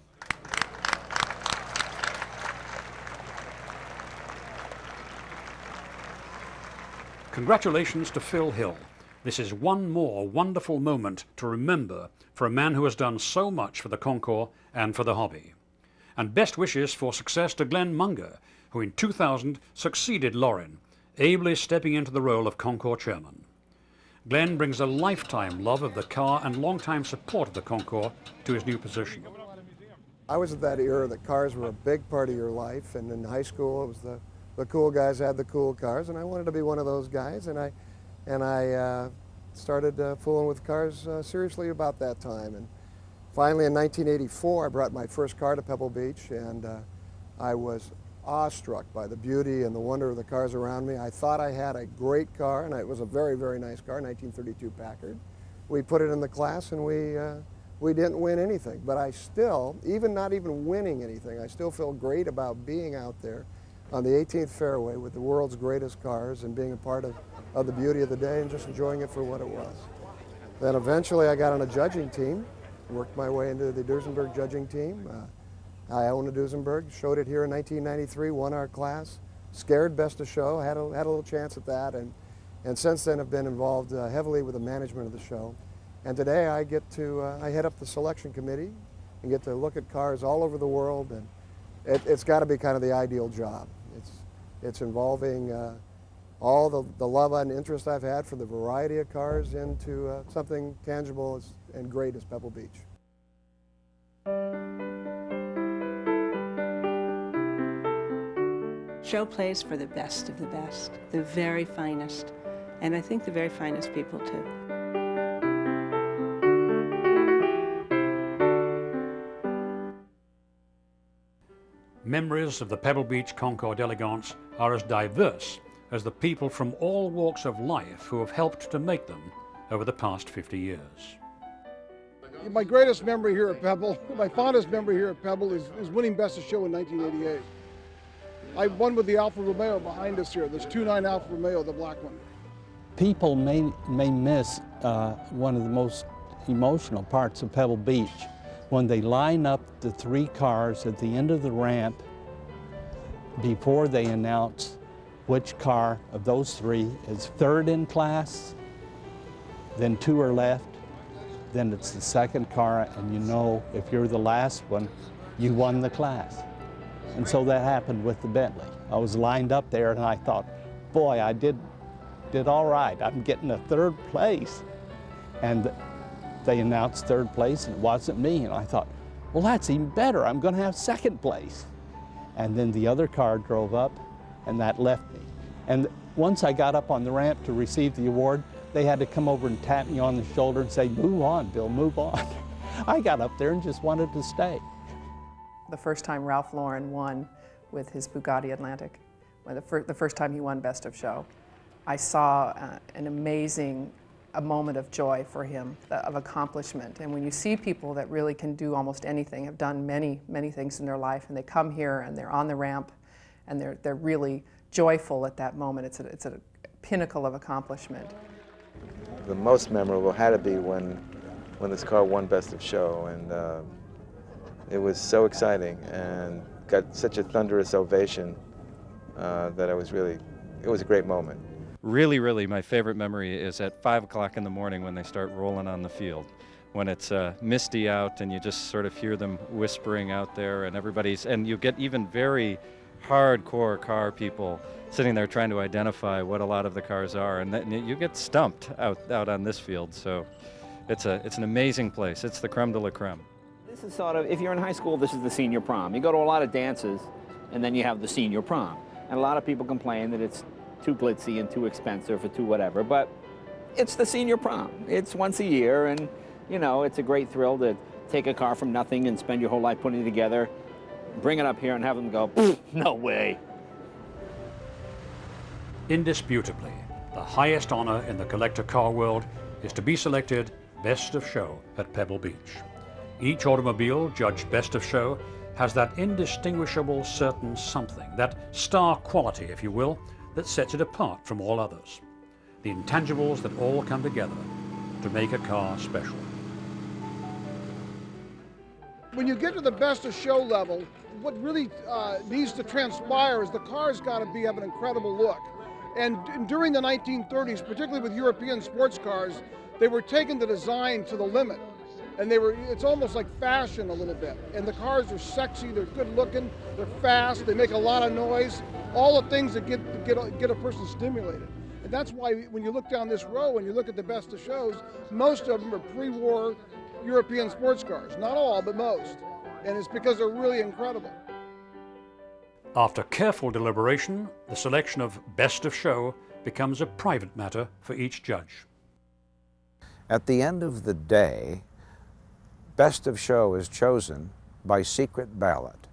[SPEAKER 1] Congratulations to Phil Hill. This is one more wonderful moment to remember for a man who has done so much for the Concours and for the hobby. And best wishes for success to Glenn Munger, who in 2000 succeeded Lauren, ably stepping into the role of Concours chairman. Glenn brings a lifetime love of the car and longtime support of the Concours to his new position.
[SPEAKER 12] I was at that era that cars were a big part of your life, and in high school it was the cool guys had the cool cars, and I wanted to be one of those guys, and I started fooling with cars seriously about that time. And finally in 1984 I brought my first car to Pebble Beach, and I was awestruck by the beauty and the wonder of the cars around me. I thought I had a great car, and it was a very, very nice car, 1932 Packard. We put it in the class, and we didn't win anything, but I still, not even winning anything, I still feel great about being out there on the 18th fairway with the world's greatest cars and being a part of the beauty of the day and just enjoying it for what it was. Then eventually I got on a judging team, worked my way into the Duesenberg judging team. I owned a Duesenberg, showed it here in 1993, won our class, scared best of show, had a little chance at that, and since then have been involved heavily with the management of the show. And today I get to, I head up the selection committee and get to look at cars all over the world, and it's got to be kind of the ideal job. It's involving all the love and interest I've had for the variety of cars into something tangible and great as Pebble Beach.
[SPEAKER 14] Show plays for the best of the best, the very finest, and I think the very finest people too.
[SPEAKER 1] Memories of the Pebble Beach Concours d'Elegance are as diverse as the people from all walks of life who have helped to make them over the past 50 years.
[SPEAKER 9] My greatest memory here at Pebble, my fondest memory here at Pebble is winning Best of Show in 1988. I won with the Alfa Romeo behind us here, this 2.9 Alfa Romeo, the black one.
[SPEAKER 8] People may miss one of the most emotional parts of Pebble Beach, when they line up the three cars at the end of the ramp before they announce which car of those three is third in class, then two are left, then it's the second car, and you know if you're the last one, you won the class. And so that happened with the Bentley. I was lined up there and I thought, boy, I did all right. I'm getting a third place. And they announced third place and it wasn't me. And I thought, well, that's even better. I'm gonna have second place. And then the other car drove up and that left me. And once I got up on the ramp to receive the award, they had to come over and tap me on the shoulder and say, move on, Bill, move on. I got up there and just wanted to stay.
[SPEAKER 4] The first time Ralph Lauren won with his Bugatti Atlantic, the first time he won Best of Show, I saw a moment of joy for him, of accomplishment. And when you see people that really can do almost anything, have done many, many things in their life, and they come here and they're on the ramp and they're really joyful at that moment, it's a pinnacle of accomplishment.
[SPEAKER 21] The most memorable had to be when this car won Best of Show, and it was so exciting and got such a thunderous ovation that it was a great moment.
[SPEAKER 19] Really, my favorite memory is at 5 o'clock in the morning when they start rolling on the field. When it's misty out and you just sort of hear them whispering out there, and you get even very hardcore car people sitting there trying to identify what a lot of the cars are, and then you get stumped out on this field. So it's an amazing place. It's the creme de la creme.
[SPEAKER 5] This is sort of, if you're in high school, this is the senior prom. You go to a lot of dances, and then you have the senior prom. And a lot of people complain that it's too glitzy and too expensive or too whatever, but it's the senior prom. It's once a year, and you know, it's a great thrill to take a car from nothing and spend your whole life putting it together, bring it up here and have them go, no way.
[SPEAKER 1] Indisputably, the highest honor in the collector car world is to be selected Best of Show at Pebble Beach. Each automobile judged Best of Show has that indistinguishable certain something, that star quality, if you will, that sets it apart from all others. The intangibles that all come together to make a car special.
[SPEAKER 9] When you get to the Best of Show level, what really needs to transpire is the car's got to have an incredible look. And during the 1930s, particularly with European sports cars, they were taking the design to the limit. And it's almost like fashion a little bit. And the cars are sexy, they're good looking, they're fast, they make a lot of noise, all the things that get a person stimulated. And that's why when you look down this row and you look at the Best of Shows, most of them are pre-war European sports cars. Not all, but most. And it's because they're really incredible.
[SPEAKER 1] After careful deliberation, the selection of Best of Show becomes a private matter for each judge.
[SPEAKER 7] At the end of the day, Best of Show is chosen by secret ballot,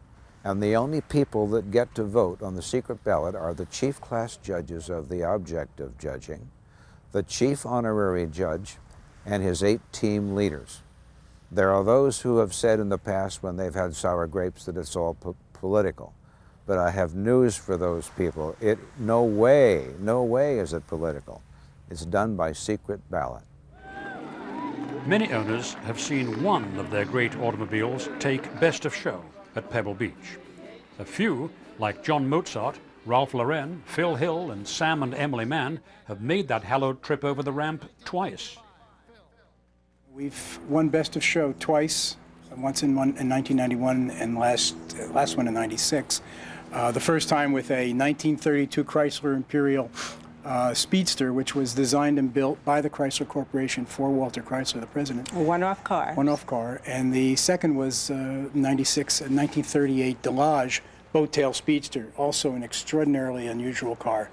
[SPEAKER 7] and the only people that get to vote on the secret ballot are the chief class judges of the object of judging, the chief honorary judge, and his 8 team leaders. There are those who have said in the past when they've had sour grapes that it's all political, but I have news for those people. No way is it political. It's done by secret ballot.
[SPEAKER 1] Many owners have seen one of their great automobiles take Best of Show at Pebble Beach. A few, like John Mozart, Ralph Lauren, Phil Hill, and Sam and Emily Mann, have made that hallowed trip over the ramp twice.
[SPEAKER 6] We've won Best of Show twice, once in 1991 and last one in 96. The first time with a 1932 Chrysler Imperial Speedster, which was designed and built by the Chrysler Corporation for Walter Chrysler, the president.
[SPEAKER 14] A one-off car.
[SPEAKER 6] One-off car. And the second was 1938 Delage boat-tail Speedster, also an extraordinarily unusual car.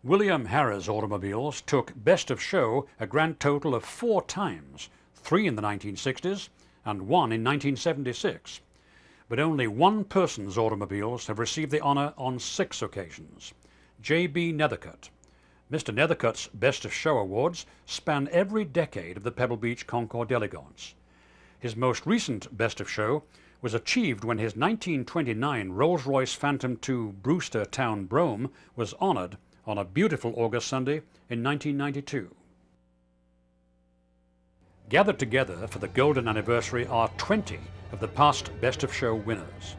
[SPEAKER 1] William Harrah's automobiles took Best of Show a grand total of 4 times, 3 in the 1960s and 1 in 1976. But only one person's automobiles have received the honor on 6 occasions. J.B. Nethercutt. Mr. Nethercutt's Best of Show awards span every decade of the Pebble Beach Concours d'Elegance. His most recent Best of Show was achieved when his 1929 Rolls-Royce Phantom II Brewster Town Brougham was honored on a beautiful August Sunday in 1992. Gathered together for the golden anniversary are 20 of the past Best of Show winners.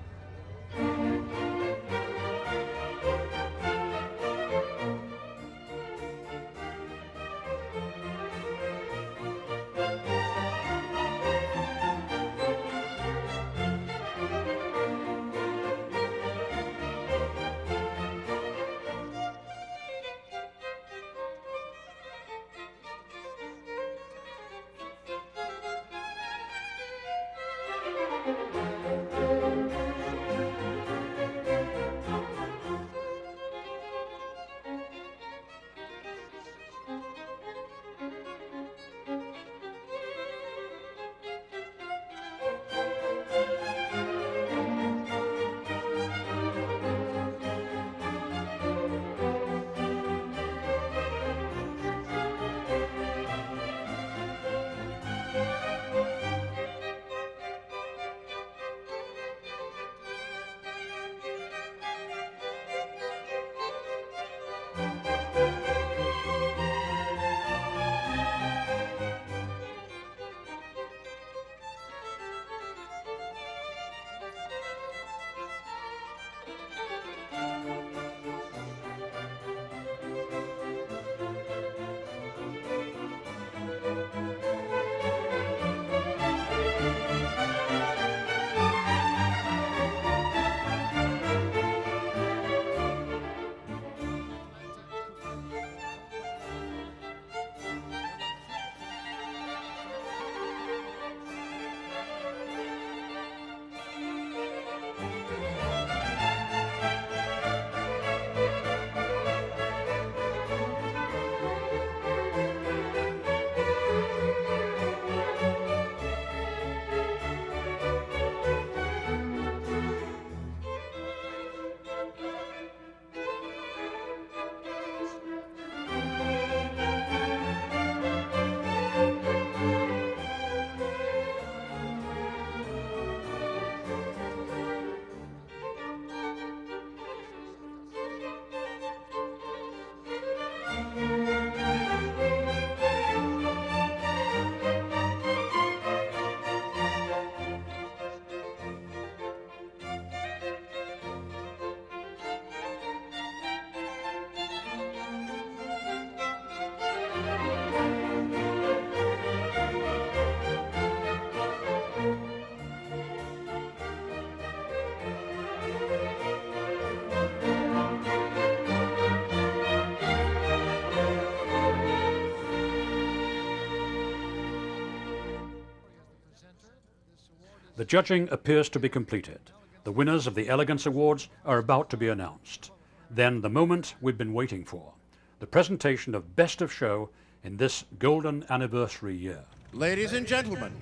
[SPEAKER 1] The judging appears to be completed. The winners of the Elegance Awards are about to be announced. Then the moment we've been waiting for, the presentation of Best of Show in this golden anniversary year.
[SPEAKER 3] Ladies and gentlemen,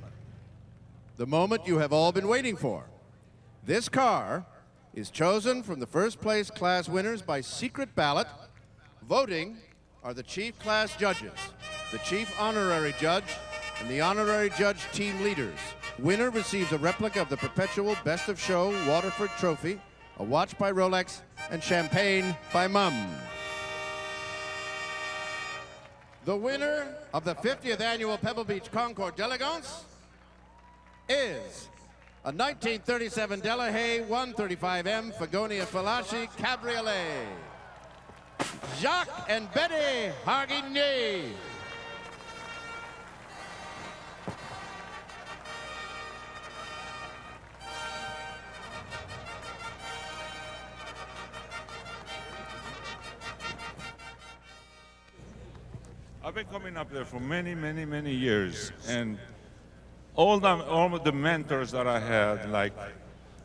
[SPEAKER 3] the moment you have all been waiting for. This car is chosen from the first place class winners by secret ballot. Voting are the chief class judges, the chief honorary judge, and the honorary judge team leaders. Winner receives a replica of the perpetual Best of Show Waterford Trophy, a watch by Rolex, and champagne by Mum. The winner of the 50th annual Pebble Beach Concours d'Elegance is a 1937 Delahaye 135M Fagonia Falashi Cabriolet. Jacques and Betty Harguigny.
[SPEAKER 11] I've been coming up there for many years, and all the mentors that I had, like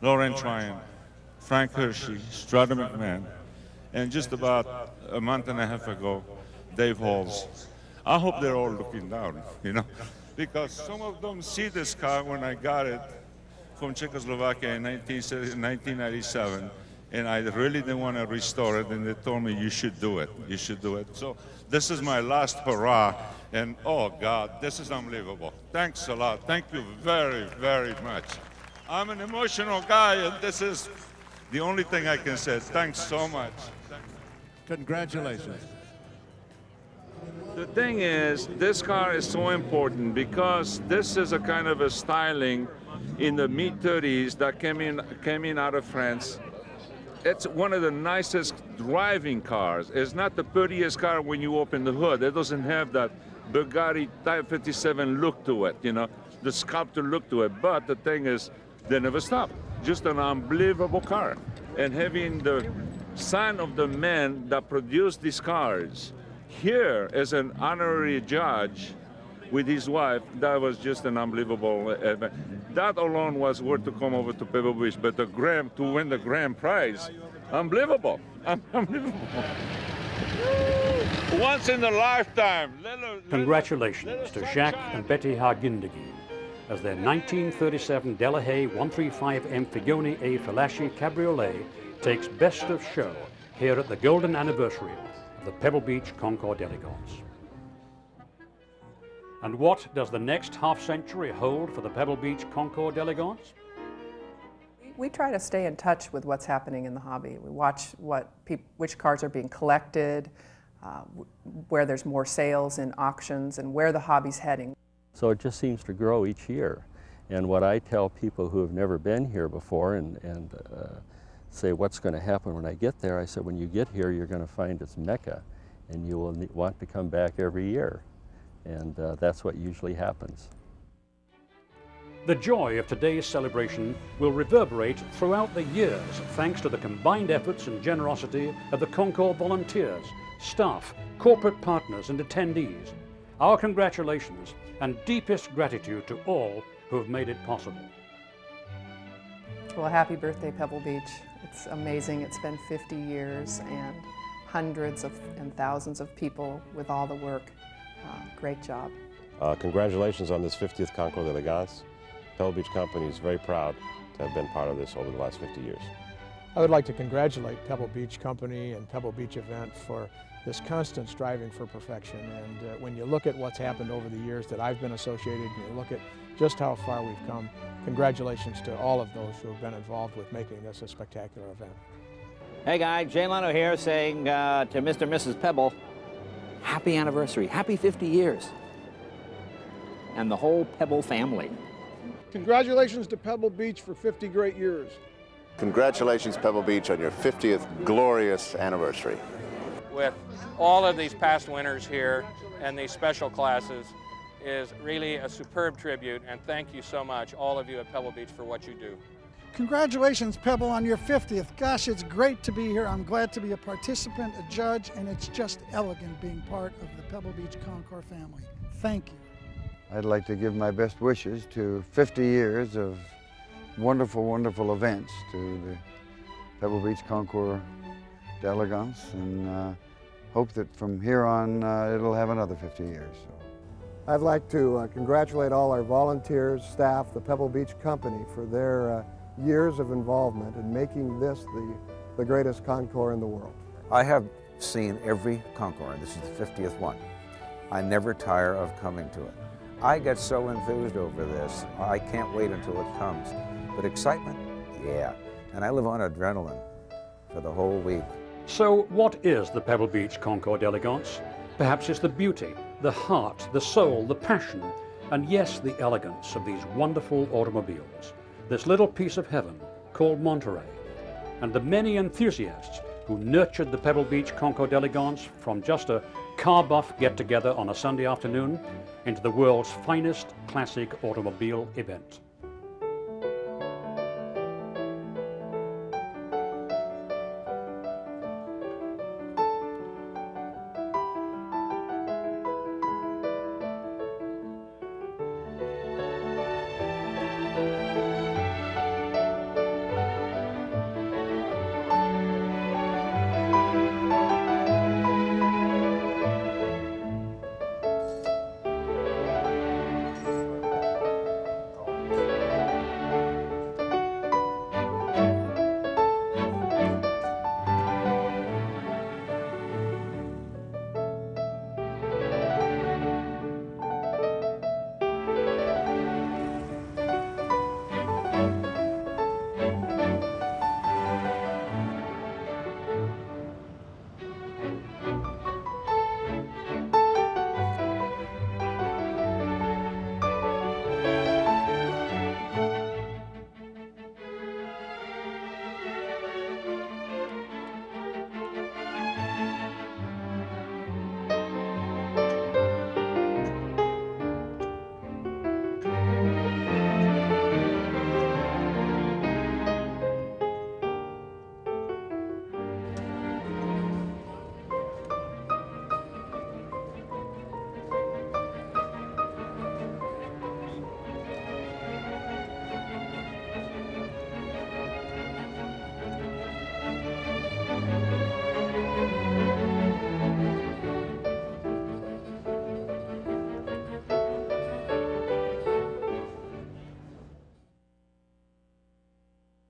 [SPEAKER 11] Lauren Tryon, Frank Hershey, Strada McMahon, and just about a month and a half ago, Dave Halls. I hope they're all looking down, you know, because some of them see this car when I got it from Czechoslovakia in 1997, and I really didn't want to restore it, and they told me, you should do it, you should do it. So this is my last hurrah, and oh God, this is unbelievable. Thanks a lot, thank you very much. I'm an emotional guy, and this is the only thing I can say. Thanks so much.
[SPEAKER 3] Congratulations.
[SPEAKER 11] The thing is, this car is so important because this is a kind of a styling in the mid-30s that came in out of France. It's one of the nicest driving cars. It's not the prettiest car when you open the hood. It doesn't have that Bugatti Type 57 look to it, you know, the sculptor look to it. But the thing is, they never stop. Just an unbelievable car. And having the son of the man that produced these cars here as an honorary judge with his wife, that was just an unbelievable event. That alone was worth to come over to Pebble Beach, but to win the grand prize, unbelievable, unbelievable. Once in a lifetime.
[SPEAKER 1] Congratulations to Jacques and Betty Harguigny as their 1937 Delahaye 135M Figoni A Falashi Cabriolet takes Best of Show here at the golden anniversary of the Pebble Beach Concours d'Elegance. And what does the next half-century hold for the Pebble Beach Concours d'Elegance?
[SPEAKER 4] We try to stay in touch with what's happening in the hobby. We watch which cars are being collected, where there's more sales in auctions, and where the hobby's heading.
[SPEAKER 13] So it just seems to grow each year. And what I tell people who have never been here before and say, what's going to happen when I get there? I said, when you get here, you're going to find it's Mecca, and you will want to come back every year. And that's what usually happens.
[SPEAKER 1] The joy of today's celebration will reverberate throughout the years thanks to the combined efforts and generosity of the Concours volunteers, staff, corporate partners and attendees. Our congratulations and deepest gratitude to all who have made it possible.
[SPEAKER 4] Well, happy birthday, Pebble Beach. It's amazing. It's been 50 years and hundreds and thousands of people with all the work. Great job.
[SPEAKER 22] Congratulations on this 50th Concours d'Elegance. Pebble Beach Company is very proud to have been part of this over the last 50 years.
[SPEAKER 23] I would like to congratulate Pebble Beach Company and Pebble Beach Event for this constant striving for perfection. And when you look at what's happened over the years that I've been associated, and you look at just how far we've come, congratulations to all of those who have been involved with making this a spectacular event.
[SPEAKER 5] Hey guys, Jay Leno here saying to Mr. and Mrs. Pebble, happy anniversary, happy 50 years. And the whole Pebble family.
[SPEAKER 9] Congratulations to Pebble Beach for 50 great years.
[SPEAKER 24] Congratulations, Pebble Beach, on your 50th glorious anniversary.
[SPEAKER 20] With all of these past winners here and these special classes is really a superb tribute, and thank you so much, all of you at Pebble Beach, for what you do.
[SPEAKER 26] Congratulations, Pebble, on your 50th. Gosh, it's great to be here. I'm glad to be a participant, a judge, and it's just elegant being part of the Pebble Beach Concours family. Thank you.
[SPEAKER 25] I'd like to give my best wishes to 50 years of wonderful, wonderful events to the Pebble Beach Concours d'Elegance, and hope that from here on it'll have another 50 years.
[SPEAKER 12] I'd like to congratulate all our volunteers, staff, the Pebble Beach Company for their years of involvement in making this the greatest concours in the world.
[SPEAKER 7] I have seen every concours. This is the 50th one. I never tire of coming to it. I get so enthused over this, I can't wait until it comes. But excitement? Yeah. And I live on adrenaline for the whole week.
[SPEAKER 1] So what is the Pebble Beach Concours d'Elegance? Perhaps it's the beauty, the heart, the soul, the passion, and yes, the elegance of these wonderful automobiles. This little piece of heaven called Monterey, and the many enthusiasts who nurtured the Pebble Beach Concours d'Elegance from just a car buff get-together on a Sunday afternoon into the world's finest classic automobile event.